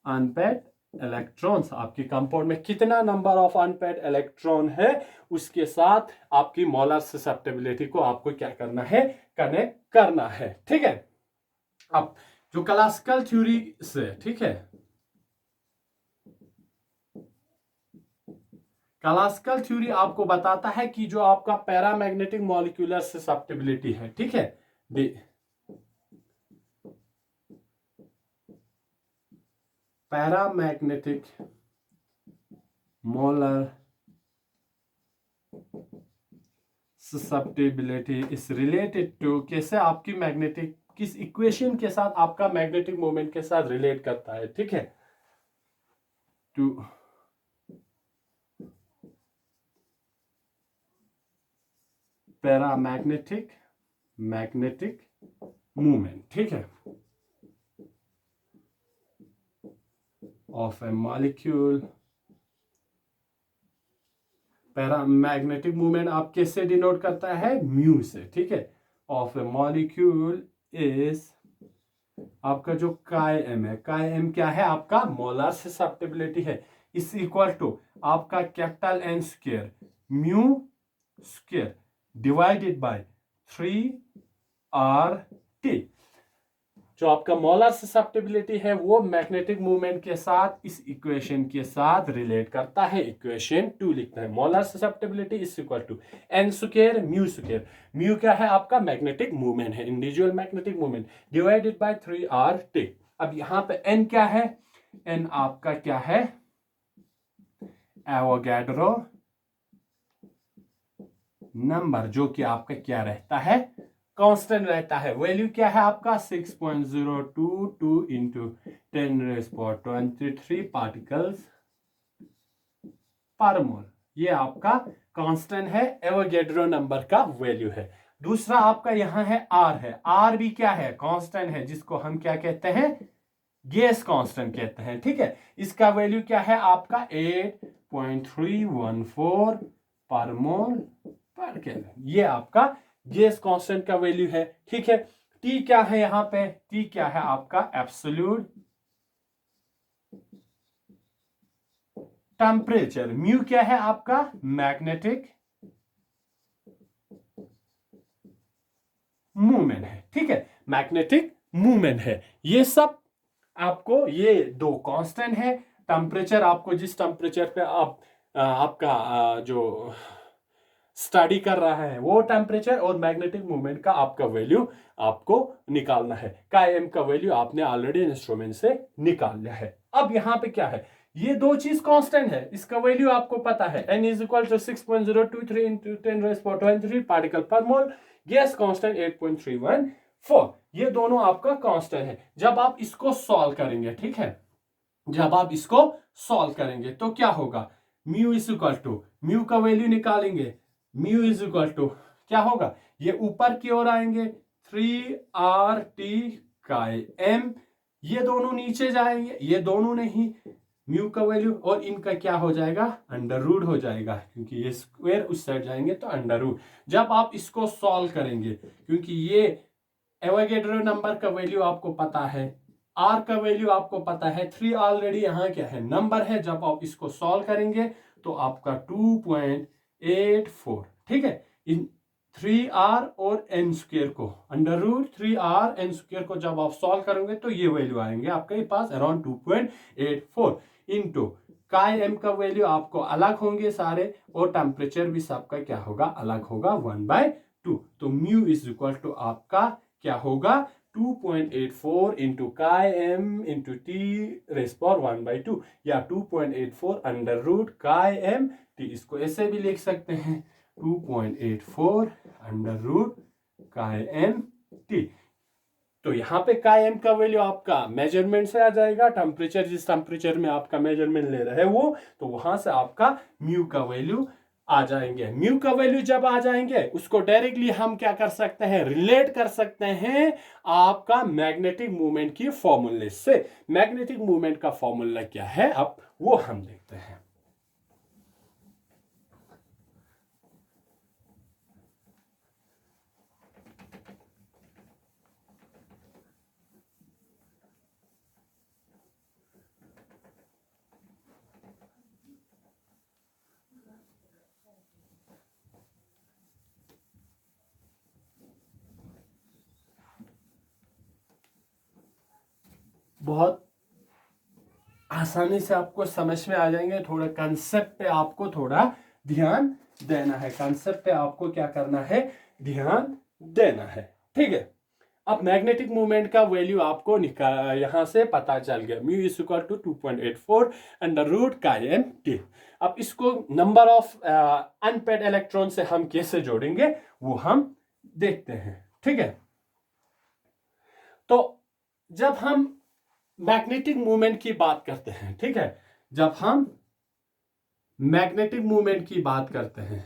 unpaired electrons, आपके कंपाउंड में कितना नंबर ऑफ अनपेयर्ड इलेक्ट्रॉन है उसके साथ आपकी मोलर ससेप्टेबिलिटी को आपको क्या करना है, कनेक्ट करना है, ठीक है। अब जो क्लासिकल थ्योरी से, ठीक है, क्लासिकल थ्योरी आपको बताता है कि जो आपका पैरामैग्नेटिक मॉलिक्यूलर ससेप्टेबिलिटी है, ठीक है, paramagnetic molar susceptibility is related to, कैसे आपकी मैग्नेटिक, किस इक्वेशन के साथ आपका मैग्नेटिक मोमेंट के साथ रिलेट करता है, ठीक है, टू पैरामैग्नेटिक मैग्नेटिक मूवमेंट, ठीक है, of A molecule. Paramagnetic movement आप किससे डिनोट करता है, म्यू से, ठीक है, ऑफ ए मॉलिक्यूल इज आपका जो काई एम है, काई एम क्या है, आपका मोलर ससेप्टेबिलिटी है, इस इक्वल टू आपका capital N square mu square divided by 3RT। जो आपका मोलर ससेप्टेबिलिटी है वो मैग्नेटिक मूवमेंट के साथ इस इक्वेशन के साथ रिलेट करता है। इक्वेशन 2 लिखता है, molar susceptibility is equal to N square mu square, mu क्या है आपका मैग्नेटिक मूवमेंट है, individual magnetic movement, divided by 3RT। अब यहां पे एन क्या है, एन आपका क्या है, एवोगैड्रो नंबर, जो कि आपका क्या रहता है, कांस्टेंट रहता है। वैल्यू क्या है आपका 6.022 इंटू 10⁻23 पार्टिकल्स पर मोल, ये आपका कांस्टेंट है, एवोगैड्रो नंबर का वैल्यू है। दूसरा आपका यहां है आर, है आर भी क्या है, कांस्टेंट है, जिसको हम क्या कहते हैं, गैस कांस्टेंट कहते हैं, ठीक है। इसका वैल्यू क्या है आपका 8.314 पर मोल पर केल्विन, ये आपका गैस कांस्टेंट का वैल्यू है, ठीक है। टी क्या है यहां पे, टी क्या है आपका एब्सोल्यूट टेम्परेचर, म्यू क्या है आपका मैग्नेटिक मूवमेंट है, ठीक है, मैग्नेटिक मूवमेंट है। ये सब आपको, ये दो कांस्टेंट है, टेम्परेचर आपको जिस टेम्परेचर पे आप आपका जो स्टडी कर रहा है वो टेम्परेचर, और मैग्नेटिक मूवमेंट का आपका वैल्यू आपको निकालना है। काई एम का वैल्यू आपने ऑलरेडी इंस्ट्रूमेंट से निकाल लिया है। अब यहां पे क्या है, ये दो चीज कांस्टेंट है, इसका वैल्यू आपको पता है, n is equal to 6.023 into 10⁻23 particle पर मोल, गैस कांस्टेंट 8.314, ये दोनों आपका कांस्टेंट है। जब आप इसको सॉल्व करेंगे, ठीक है, जब आप इसको सॉल्व करेंगे तो क्या होगा, mu is equal to, mu का वैल्यू निकालेंगे, म्यू इज इक्वल टू क्या होगा, ये ऊपर की ओर आएंगे 3RT काई एम, ये दोनों नीचे जाएंगे, ये दोनों नहीं, म्यू का वैल्यू और इनका क्या हो जाएगा, अंडर रूट हो जाएगा, क्योंकि ये स्क्वायर उस साइड जाएंगे तो अंडर रूट। जब आप इसको सॉल्व करेंगे, क्योंकि ये एवोगैड्रो नंबर का वैल्यू आपको पता है, आर का वैल्यू आपको पता है, 3 ऑलरेडी यहाँ क्या है, नंबर है, जब आप इसको सॉल्व करेंगे तो आपका 2.84, ठीक है, इन 3R और n स्क्वायर को, under root 3R n square को जब आप सॉल्व करेंगे तो ये वैल्यू आएंगे आपके पास अराउंड 2.84 इंटू काई एम का वैल्यू आपको अलग होंगे सारे, और टेम्परेचर भी सबका क्या होगा, अलग होगा 1/2। तो म्यू इज इक्वल टू आपका क्या होगा 2.84 into chi M into T raise power 1/2, या 2.84 under root chi M T, इसको ऐसे भी लिख सकते हैं 2.84 under root chi M T. तो यहां पे काई एम का वैल्यू आपका मेजरमेंट से आ जाएगा, टेम्परेचर जिस टेम्परेचर में आपका मेजरमेंट ले रहा है वो, तो वहां से आपका म्यू का वैल्यू आ जाएंगे, म्यू का वैल्यू जब आ जाएंगे उसको डायरेक्टली हम क्या कर सकते हैं, रिलेट कर सकते हैं आपका मैग्नेटिक मूवमेंट की फॉर्मूले से। मैग्नेटिक मूवमेंट का फॉर्मूला क्या है अब वो हम देखते हैं। बहुत आसानी से आपको समझ में आ जाएंगे, थोड़ा कंसेप्ट पे आपको थोड़ा ध्यान देना है, कंसेप्ट पे आपको क्या करना है, ध्यान देना है। ठीक है, अब मैग्नेटिक मूवमेंट का वैल्यू आपको यहां से पता चल गया, mu is equal to 2.84 under root chi M T. अब इसको नंबर ऑफ अनपेड इलेक्ट्रॉन से हम कैसे जोड़ेंगे वो हम देखते हैं। ठीक है, तो जब हम मैग्नेटिक मूवमेंट की बात करते हैं, ठीक है, जब हम मैग्नेटिक मूवमेंट की बात करते हैं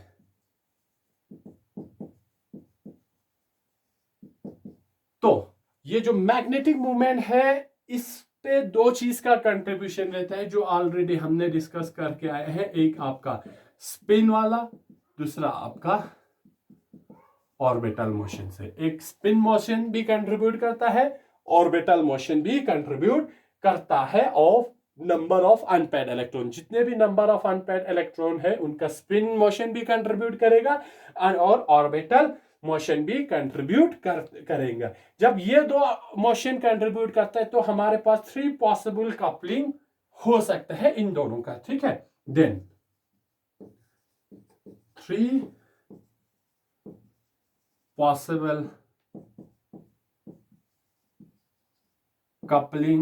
तो ये जो मैग्नेटिक मूवमेंट है इस पे दो चीज का कंट्रीब्यूशन रहता है जो ऑलरेडी हमने डिस्कस करके आए हैं, एक आपका स्पिन वाला, दूसरा आपका ऑर्बिटल मोशन से। एक स्पिन मोशन भी कंट्रीब्यूट करता है, ऑर्बिटल मोशन भी कंट्रीब्यूट करता है of number of unpaired electron. जितने भी नंबर ऑफ अनपेड इलेक्ट्रॉन है उनका स्पिन मोशन भी कंट्रीब्यूट करेगा और ऑर्बिटल मोशन भी कंट्रीब्यूट करेगा। जब ये दो मोशन कंट्रीब्यूट करता है तो हमारे पास 3 पॉसिबल कपलिंग हो सकता है इन दोनों का। ठीक है, then 3 possible coupling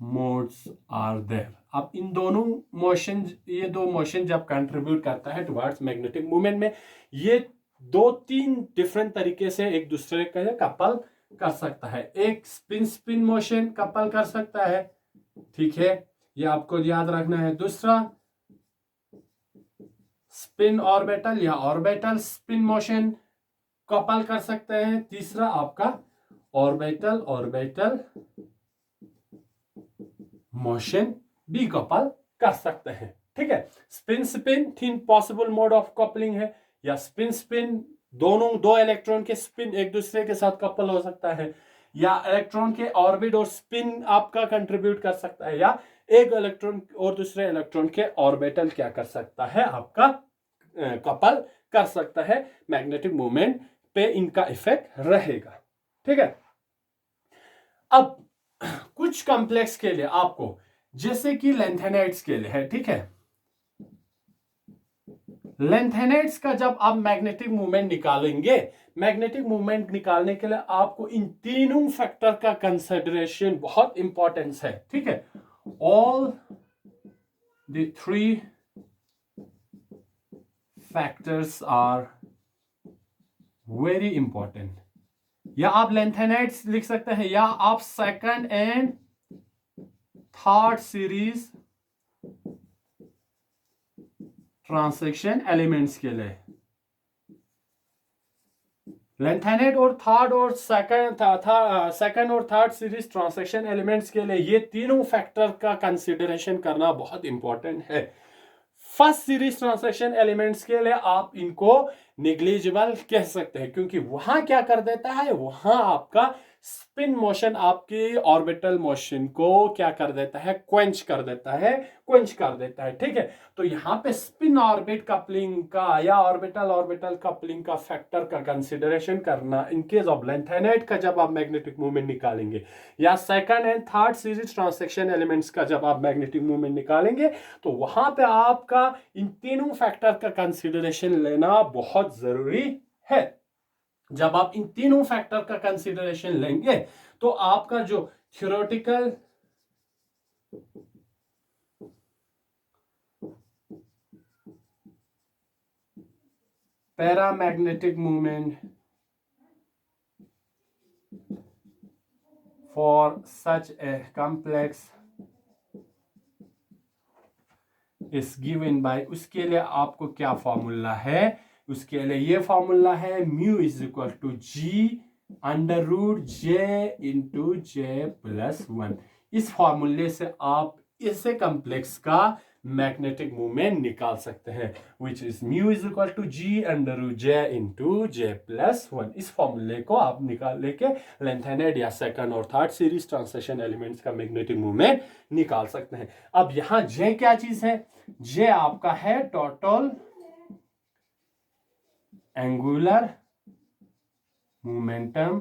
modes are there। अब इन दोनों मोशन, ये दो मोशन जब कंट्रीब्यूट करता है टुवर्ड्स मैग्नेटिक मूवमेंट में, ये 2-3 डिफरेंट तरीके से एक दूसरे का कपल कर सकता है। एक स्पिन स्पिन मोशन कपल कर सकता है, ठीक है, ये आपको याद रखना है। दूसरा स्पिन ऑर्बिटल या ऑर्बिटल स्पिन मोशन कपल कर सकते हैं। तीसरा आपका ऑर्बिटल ऑर्बिटल मोशन भी कपल कर सकते हैं। ठीक है, spin spin 3 possible mode of coupling है, या स्पिन स्पिन दोनों दो इलेक्ट्रॉन के स्पिन एक दूसरे के साथ कपल हो सकता है, या इलेक्ट्रॉन के ऑर्बिट और स्पिन आपका कंट्रीब्यूट कर सकता है, या एक इलेक्ट्रॉन और दूसरे इलेक्ट्रॉन के ऑर्बिटल क्या कर सकता है, आपका कपल कर सकता है। मैग्नेटिक मूवमेंट पे इनका इफेक्ट रहेगा। ठीक है, अब कुछ कॉम्प्लेक्स के लिए आपको, जैसे कि लेंथेनाइड्स के लिए है, ठीक है, लेंथेनाइड्स का जब आप मैग्नेटिक मूवमेंट निकालेंगे, मैग्नेटिक मूवमेंट निकालने के लिए आपको इन तीनों फैक्टर का कंसिडरेशन बहुत इंपॉर्टेंस है। ठीक है, all the 3 factors are very important. या आप लेंथेनाइड्स लिख सकते हैं, या आप second and third series transection elements के लिए। लेंथेनाइड और थर्ड और सेकंड और थर्ड सीरीज ट्रांसेक्शन एलिमेंट्स के लिए ये तीनों फैक्टर का कंसिडरेशन करना बहुत इंपॉर्टेंट है। फर्स्ट सीरीज ट्रांसेक्शन एलिमेंट्स के लिए आप इनको निग्लिजिबल कह सकते हैं, क्योंकि वहां क्या कर देता है, वहां आपका स्पिन मोशन आपकी ऑर्बिटल मोशन को क्या कर देता है, क्वेंच कर देता है। ठीक है, तो यहां पे स्पिन ऑर्बिट कपलिंग का या ऑर्बिटल ऑर्बिटल कपलिंग का फैक्टर का कंसिडरेशन करना इन केस ऑफ लेंथेनाइड का जब आप मैग्नेटिक मूवमेंट निकालेंगे, या second and third series transection elements का जब आप मैग्नेटिक मूवमेंट निकालेंगे, तो वहां पे आपका इन तीनों फैक्टर का कंसिडरेशन लेना बहुत जरूरी है। जब आप इन तीनों फैक्टर का कंसिडरेशन लेंगे तो आपका जो theoretical paramagnetic movement for such a complex is given by, उसके लिए आपको क्या फॉर्मूला है, उसके लिए ये फॉर्मूला है mu is equal to G under root J into J plus one. इस फॉर्मूले से आप इससे कम्प्लेक्स का मैग्नेटिक मूवमेंट निकाल सकते हैं, which is mu is equal to G under root J into J plus one. इस फॉर्मूले को आप निकाल लेके लेंथेनाइड या सेकंड और थर्ड सीरीज ट्रांसलेशन एलिमेंट्स का मैग्नेटिक मूवमेंट निकाल सकते हैं। अब यहां जे क्या चीज है, जे आपका है total angular momentum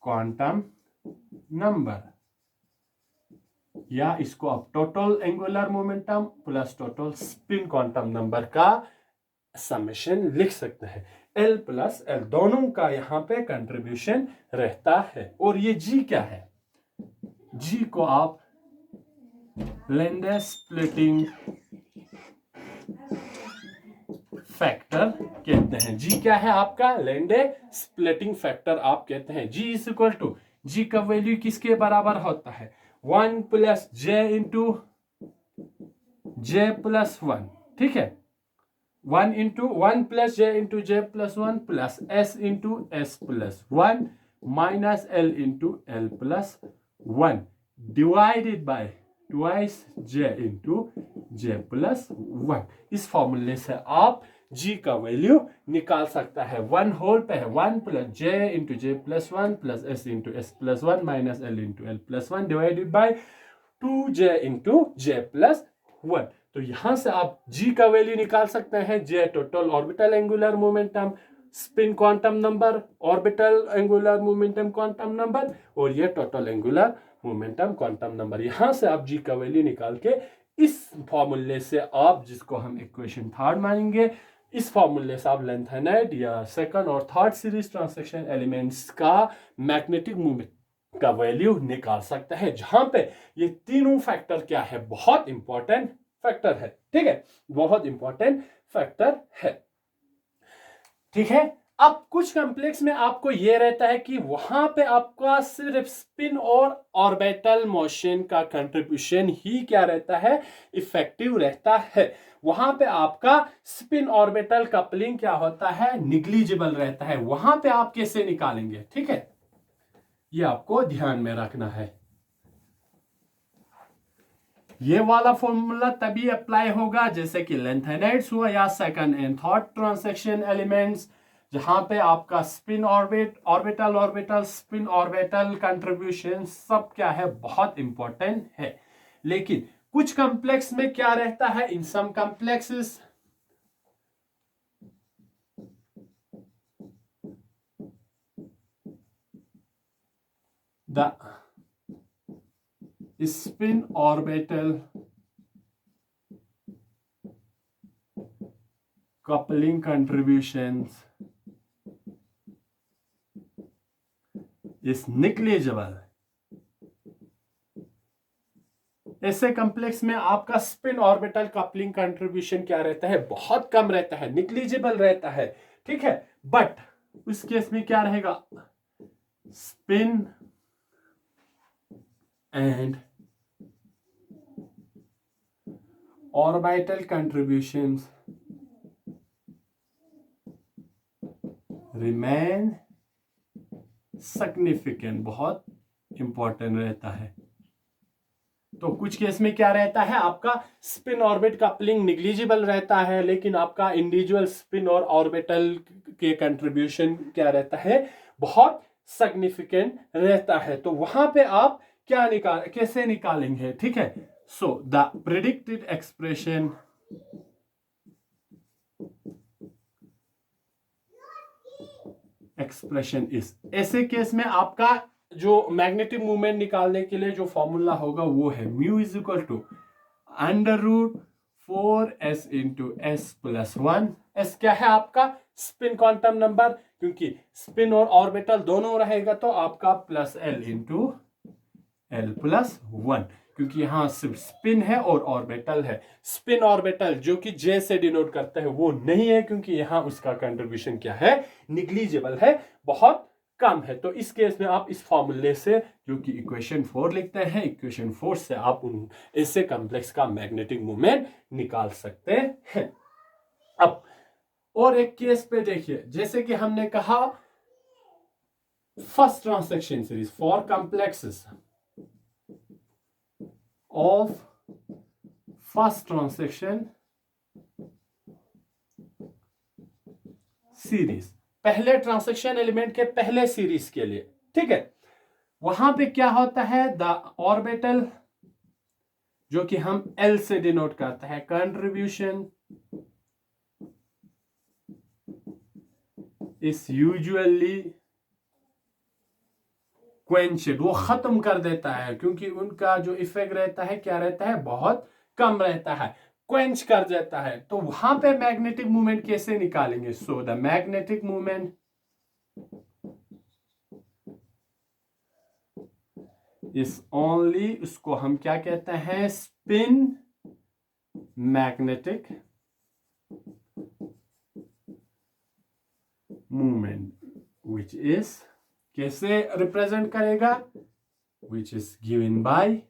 quantum number, या इसको आप total angular momentum plus total spin quantum number का समेशन लिख सकते हैं। एल प्लस एल दोनों का यहां पे कंट्रीब्यूशन रहता है। और ये जी क्या है, जी को आप लैंडे स्प्लिटिंग फैक्टर कहते हैं। जी क्या है आपका, लैंडे स्प्लिटिंग फैक्टर आप कहते हैं। जी इज इक्वल टू, जी का वैल्यू किसके बराबर होता है, 1 प्लस जे इंटू जे प्लस वन, ठीक है, 1 plus J into J plus one plus S into S plus one minus L into L plus one divided by twice J into J plus one. इस फॉर्मूले से आप जी का value निकाल सकता है। वन होल पे है 1 plus J into J plus one plus S into S plus one minus L into L plus one divided by 2j into J plus one. तो यहां से आप जी का वैल्यू निकाल सकते हैं। J total orbital angular momentum spin quantum number, orbital angular momentum quantum number, और ये total angular momentum quantum number. यहां से आप जी का वैल्यू निकाल के इस फॉर्मूले से आप, जिसको हम इक्वेशन थर्ड मानेंगे, इस फॉर्मूले से आप लेंथेनाइड या सेकंड और थर्ड सीरीज ट्रांसलेशन एलिमेंट्स का मैग्नेटिक मूवमेंट का वैल्यू निकाल सकते हैं। जहां पे ये तीनों फैक्टर क्या है, बहुत इंपॉर्टेंट फैक्टर है, ठीक है, बहुत इंपॉर्टेंट फैक्टर है, ठीक है। अब कुछ कॉम्प्लेक्स में आपको यह रहता है कि वहां पे आपका सिर्फ स्पिन और ऑर्बिटल मोशन का कंट्रीब्यूशन ही क्या रहता है, इफेक्टिव रहता है। वहां पे आपका स्पिन ऑर्बिटल कपलिंग क्या होता है, निग्लिजिबल रहता है। वहां पे आप कैसे निकालेंगे, ठीक है, ये आपको ध्यान में रखना है। ये वाला फॉर्मूला तभी अप्लाई होगा जैसे कि लेंथेनाइड्स हुआ या second and third translation elements, जहां पे आपका spin orbital spin orbital contribution सब क्या है, बहुत इंपॉर्टेंट है। लेकिन कुछ कॉम्प्लेक्स में क्या रहता है, in some complexes the spin orbital coupling contributions is negligible। ऐसे कॉम्प्लेक्स में आपका स्पिन ऑर्बिटल कपलिंग कंट्रीब्यूशन क्या रहता है, बहुत कम रहता है, निग्लिजिबल रहता है, ठीक है। बट उस केस में क्या रहेगा, spin and orbital contributions remain significant, बहुत इंपॉर्टेंट रहता है। तो कुछ केस में क्या रहता है, आपका स्पिन ऑर्बिट कपलिंग निग्लिजिबल रहता है, लेकिन आपका इंडिविजुअल स्पिन और ऑर्बिटल के कंट्रीब्यूशन क्या रहता है, बहुत सिग्निफिकेंट रहता है। तो वहां पे आप क्या कैसे निकालेंगे, ठीक है। So the predicted expression is, ऐसे केस में आपका जो मैग्नेटिक मूवमेंट निकालने के लिए जो फॉर्मूला होगा वो है mu is equal to under root 4s into S plus one. S क्या है आपका, स्पिन क्वांटम नंबर, क्योंकि स्पिन और ऑर्बिटल दोनों रहेगा तो आपका plus L into L plus one, क्योंकि यहां सिर्फ स्पिन है और ऑर्बिटल है। स्पिन ऑर्बिटल जो कि जे से डिनोट करता है वो नहीं है, क्योंकि यहां उसका कंट्रीब्यूशन क्या है, निग्लिजिबल है, बहुत कम है। तो इस केस में आप इस फॉर्मूले से जो कि इक्वेशन 4 लिखते हैं, इक्वेशन 4 से आप उन ऐसे कॉम्प्लेक्स का मैग्नेटिक मोमेंट निकाल सकते हैं। अब और एक केस पे देखिए, जैसे कि हमने कहा first transaction series for complexes of first transaction series, पहले ट्रांसैक्शन एलिमेंट के पहले सीरीज के लिए, ठीक है। वहां पे क्या होता है, द ऑर्बिटल जो कि हम L से डिनोट करते हैं, कंट्रीब्यूशन इज यूजुअली क्वेंचड, वो खत्म कर देता है, क्योंकि उनका जो इफेक्ट रहता है क्या रहता है, बहुत कम रहता है, क्वेंच कर देता है। तो वहां पे मैग्नेटिक मूवमेंट कैसे निकालेंगे? So the magnetic movement is only, उसको हम क्या कहते हैं, spin magnetic movement, which is कैसे रिप्रेजेंट करेगा, which is given by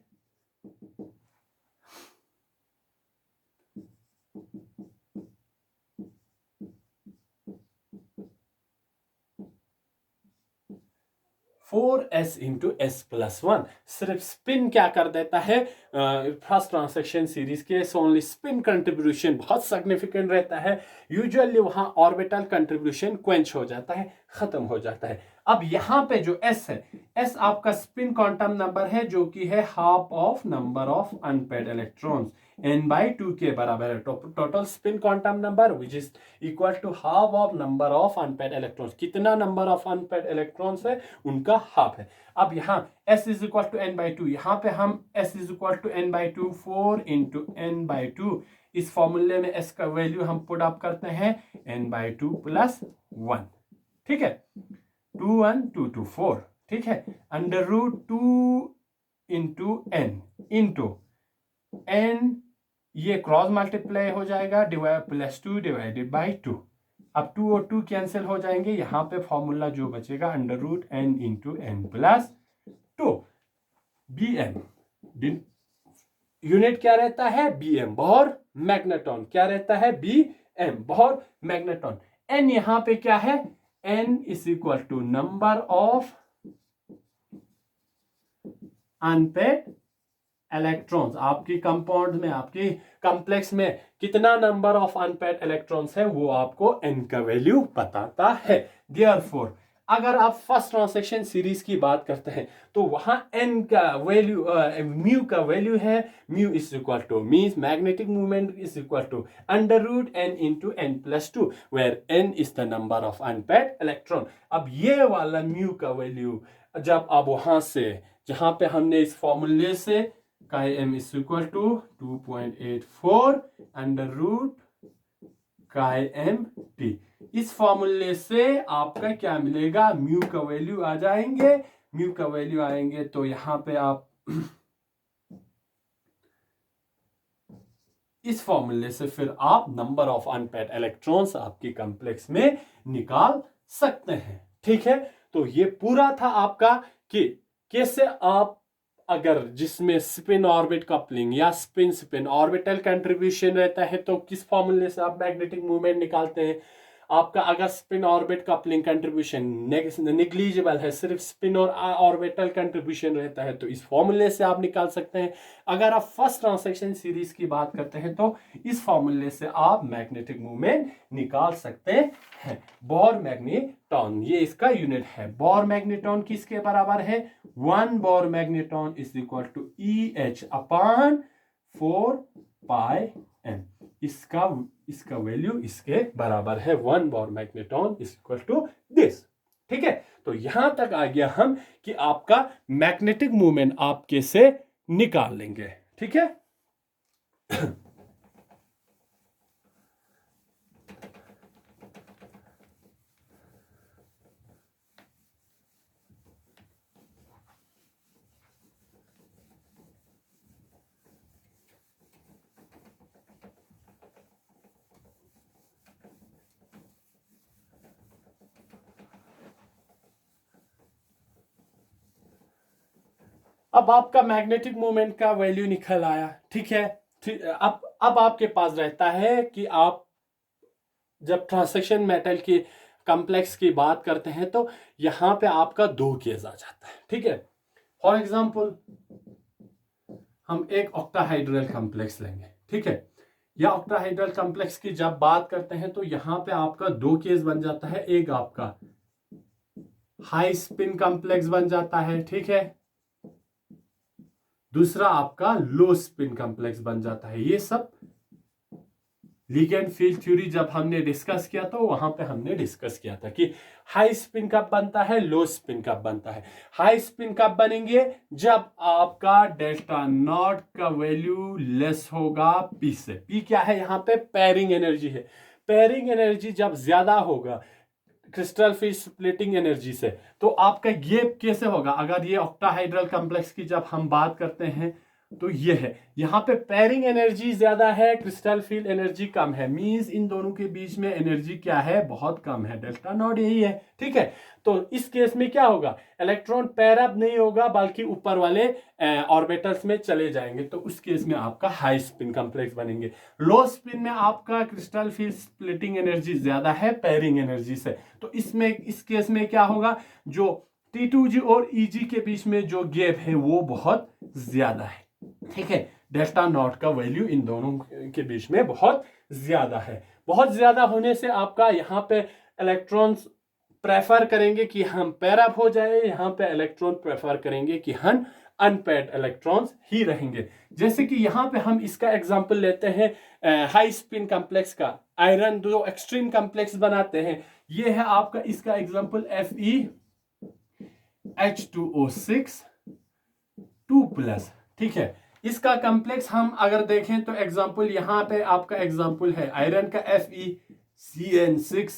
four S into S plus one. सिर्फ स्पिन क्या कर देता है, फर्स्ट ट्रांसैक्शन सीरीज के ओनली स्पिन कंट्रीब्यूशन बहुत सिग्निफिकेंट रहता है। यूजुअली वहां ऑर्बिटल कंट्रीब्यूशन क्वेंच हो जाता है, खत्म हो जाता है। अब यहां पे जो एस है, एस आपका स्पिन क्वांटम नंबर है, जो कि है half of number of unpaired electrons, n/2 के बराबर है। Total spin quantum number which is equal to half of number of unpaired electrons. कितना नंबर ऑफ अनपेड इलेक्ट्रॉन्स है, उनका हाफ है। अब यहाँ s is equal to n/2, यहाँ पे हम s is equal to n/2, 4 into n/2, इस फॉर्मूले में s का वैल्यू हम पुट अप करते हैं n/2 प्लस 1, ठीक है, 2 1 2 2 4, ठीक है, under root 2 into n into n, ये क्रॉस मल्टीप्लाई हो जाएगा, डिवाइड प्लस 2 डिवाइडेड बाई 2। अब 2 और 2 कैंसिल हो जाएंगे, यहां पे फॉर्मूला जो बचेगा under root n into n plus 2। bm unit क्या रहता है, bm, बोर मैग्नेटॉन क्या रहता है, bm, बोर मैग्नेटॉन। n यहां पे क्या है, n is equal to number of unpaired electrons. आपकी कंपाउंड में, आपकी कॉम्प्लेक्स में कितना नंबर ऑफ अनपेड इलेक्ट्रॉन्स है, वो आपको n का वैल्यू बताता है। देयरफॉर अगर आप फर्स्ट ट्रांसैक्शन सीरीज की बात करते हैं, तो वहां n का वैल्यू, म्यू का वैल्यू है, mu is equal to, means magnetic movement is equal to under root n into n plus 2, where n is the number of unpaired electron. अब ये वाला म्यू का वैल्यू जब आप वहां से, जहां पे हमने इस फॉर्मूले से chi m is equal to 2.84 under root chi m t, इस फॉर्मूले से आपका क्या मिलेगा, म्यू का वैल्यू आ जाएंगे, म्यू का वैल्यू आएंगे, तो यहां पे आप इस फॉर्मूले से फिर आप नंबर ऑफ अनपेड इलेक्ट्रॉन्स आपकी कॉम्प्लेक्स में निकाल सकते हैं, ठीक है। तो ये पूरा था आपका कि कैसे आप, अगर जिसमें स्पिन ऑर्बिट कपलिंग या स्पिन स्पिन ऑर्बिटल कंट्रीब्यूशन रहता है, तो किस फॉर्मूले से आप मैग्नेटिक मूवमेंट निकालते हैं। आपका अगर spin orbit coupling contribution negligible है, सिर्फ स्पिन और ऑर्बिटल कंट्रीब्यूशन रहता है, तो इस फॉर्मूले से आप निकाल सकते हैं। अगर आप फर्स्ट ट्रांसैक्शन सीरीज की बात करते हैं, तो इस फॉर्मूले से आप मैग्नेटिक मूवमेंट निकाल सकते हैं। बोर मैग्नेटॉन, ये इसका यूनिट है। बोर मैग्नेटॉन किसके बराबर है, 1 Bohr magneton is equal to EH upon 4 pi m। इसका वैल्यू इसके बराबर है, 1 Bohr magneton is equal to this, ठीक है। तो यहां तक आ गया हम कि आपका मैग्नेटिक मूवमेंट आप कैसे निकाल लेंगे, ठीक है। अब आपका मैग्नेटिक मोमेंट का वैल्यू निकल आया, ठीक है। अब आपके पास रहता है कि आप जब ट्रांसेक्शन मेटल की कॉम्प्लेक्स की बात करते हैं तो यहां पे आपका 2 केस आ जाता है, ठीक है। फॉर एग्जांपल हम एक ऑक्टाहाइड्रल कॉम्प्लेक्स लेंगे, ठीक है। या ऑक्टाहाइड्रल कॉम्प्लेक्स की जब बात करते हैं तो यहां पे आपका 2 केस बन जाता है। एक आपका हाई स्पिन कॉम्प्लेक्स बन जाता है, ठीक है। दूसरा आपका लो स्पिन कॉम्प्लेक्स बन जाता है। ये सब लिगेंड फील्ड थ्योरी जब हमने डिस्कस किया तो वहां पे हमने डिस्कस किया था कि हाई स्पिन कब बनता है, लो स्पिन कब बनता है। हाई स्पिन कब बनेंगे, जब आपका डेल्टा नॉट का वैल्यू लेस होगा पी से। पी क्या है, यहां पे पेयरिंग एनर्जी है। पेयरिंग एनर्जी जब ज्यादा होगा क्रिस्टल फील्ड स्प्लिटिंग एनर्जी से, तो आपका ये कैसे होगा। अगर ये ऑक्टाहाइड्रल कॉम्प्लेक्स की जब हम बात करते हैं तो ये है, यहाँ पे पेयरिंग एनर्जी ज्यादा है, क्रिस्टल फील्ड एनर्जी कम है। मींस इन दोनों के बीच में एनर्जी क्या है, बहुत कम है। डेल्टा नॉट यही है, ठीक है। तो इस केस में क्या होगा, इलेक्ट्रॉन पेयर अप नहीं होगा बल्कि ऊपर वाले ऑर्बिटल्स में चले जाएंगे। तो उस केस में आपका हाई स्पिन कॉम्प्लेक्स बनेंगे। लो स्पिन में आपका क्रिस्टल फील्ड स्प्लिटिंग एनर्जी ज्यादा है पेयरिंग एनर्जी से। तो इसमें इस केस में क्या होगा, जो T2G और EG के बीच में जो गैप है वो बहुत ज्यादा है, ठीक है। डेल्टा नॉट का वैल्यू इन दोनों के बीच में बहुत ज्यादा है। बहुत ज्यादा होने से आपका यहाँ पे इलेक्ट्रॉन्स प्रेफर करेंगे कि हम पेयर अप हो जाए, यहाँ पे इलेक्ट्रॉन प्रेफर करेंगे कि हम अनपेयर्ड इलेक्ट्रॉन्स ही रहेंगे। जैसे कि यहाँ पे हम इसका एग्जांपल लेते हैं हाई स्पिन कॉम्प्लेक्स का। आयरन जो एक्सट्रीम कॉम्प्लेक्स बनाते हैं, ये है आपका इसका एग्जांपल FeH2O6 2+, ठीक है। इसका कॉम्प्लेक्स हम अगर देखें तो एग्जांपल यहां पे आपका एग्जांपल है आयरन का FeCN6,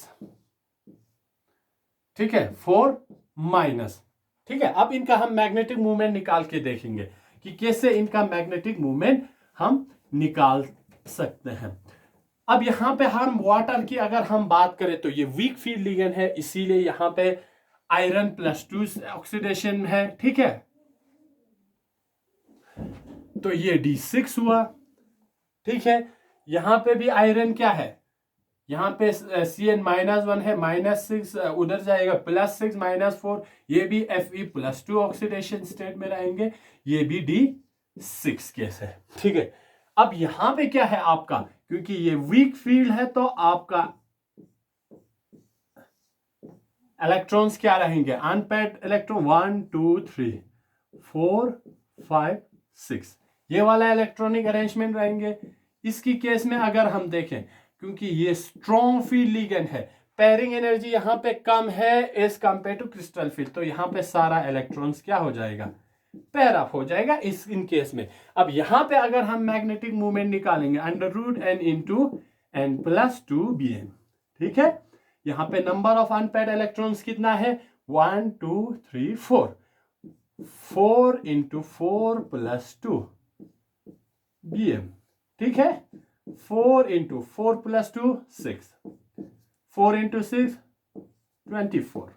ठीक है, 4-, ठीक है। अब इनका हम मैग्नेटिक मूवमेंट निकाल के देखेंगे कि कैसे इनका मैग्नेटिक मूवमेंट हम निकाल सकते हैं। अब यहां पे हम वाटर की अगर हम बात करें तो ये वीक फील्ड लिगेंड है, इसीलिए यहां पे आयरन +2 ऑक्सीडेशन है, ठीक है। तो ये D6 हुआ, ठीक है। यहां पे भी आयरन क्या है, यहां पे Cn-1 है, -6 उधर जाएगा, +6 -4, ये भी Fe+2 ऑक्सीडेशन स्टेट में रहेंगे, ये भी D6 केस है, ठीक है। अब यहां पे क्या है आपका, क्योंकि ये वीक फील्ड है तो आपका इलेक्ट्रॉन्स क्या रहेंगे, अनपेयर्ड इलेक्ट्रॉन 1 2 3 4 5 6, ये वाला इलेक्ट्रॉनिक अरेंजमेंट रहेंगे। इसकी केस में अगर हम देखें, क्योंकि ये स्ट्रॉन्ग फील्ड लिगेंड है, पेयरिंग एनर्जी यहां पे कम है as compare to crystal field, तो यहां पे सारा इलेक्ट्रॉन्स क्या हो जाएगा, पेयर अप हो जाएगा इस इन केस में। अब यहां पे अगर हम मैग्नेटिक मूवमेंट निकालेंगे √N × N+2Bm, ठीक है। यहां पे नंबर ऑफ अनपेयर्ड इलेक्ट्रॉन्स कितना है, 1 2 3 4, 4 × 4 + 2 Bm, ठीक है। 4 × 4 + 2 6, 4 × 6 24,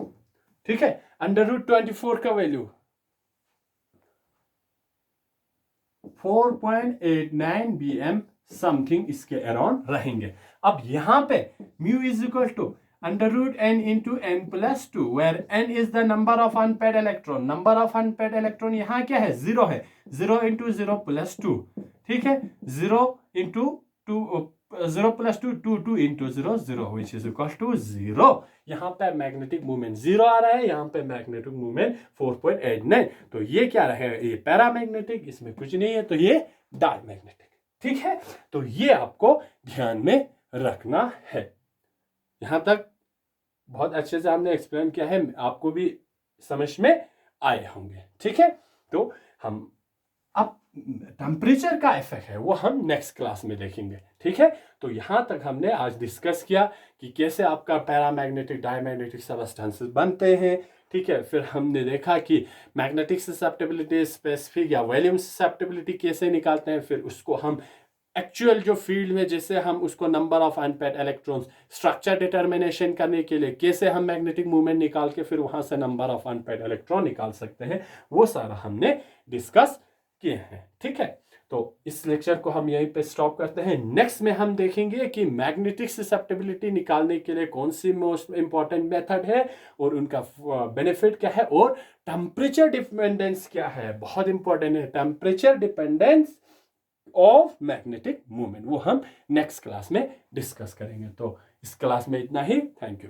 ठीक है। √24 का वैल्यू 4.89 Bm समथिंग इसके अराउंड रहेंगे। अब यहां पे mu = √N × N+2, where N is the number of unpaired electron. Number of unpaired electron यहाँ क्या है, 0 है, 0 × 0 + 2, ठीक है। 0 × 2 0 + 2 2 2 × 0 0, which is equal to 0। यहाँ पे मैग्नेटिक मूवमेंट 0 आ रहा है, यहाँ पे मैग्नेटिक मूवमेंट 4.89, तो ये क्या रहेगा, ये पैरामैग्नेटिक, इसमें कुछ नहीं है, तो ये डायमैग्नेटिक, ठीक है। तो ये आपको ध्यान में रखना है। यहां तक बहुत अच्छे से हमने एक्सप्लेन किया है, आपको भी समझ में आए होंगे, ठीक है। तो हम अब टेम्परेचर का इफेक्ट है वो हम नेक्स्ट क्लास में देखेंगे, ठीक है। तो यहां तक हमने आज डिस्कस किया कि कैसे आपका पैरामैग्नेटिक डायमैग्नेटिक सबस्टेंसेस बनते हैं, ठीक है। फिर हमने देखा कि मैग्नेटिक ससेप्टिबिलिटी, स्पेसिफिक या वॉल्यूम ससेप्टिबिलिटी कैसे निकालते हैं, फिर उसको हम एक्चुअल जो फील्ड में जैसे हम उसको number of unpaired electrons, structure determination करने के लिए कैसे हम मैग्नेटिक मूवमेंट निकाल के फिर वहां से नंबर ऑफ अनपेड इलेक्ट्रॉन निकाल सकते हैं, वो सारा हमने डिस्कस किए हैं। ठीक है, तो इस लेक्चर को हम यहीं पे स्टॉप करते हैं। नेक्स्ट में हम देखेंगे कि मैग्नेटिक ससेप्टिबिलिटी निकालने के लिए कौन सी मोस्ट इंपॉर्टेंट मेथड है और उनका बेनिफिट क्या है, और टेम्परेचर डिपेंडेंस क्या है, बहुत इंपॉर्टेंट है temperature dependence of magnetic movement, वो हम नेक्स्ट क्लास में डिस्कस करेंगे। तो इस क्लास में इतना ही, थैंक यू।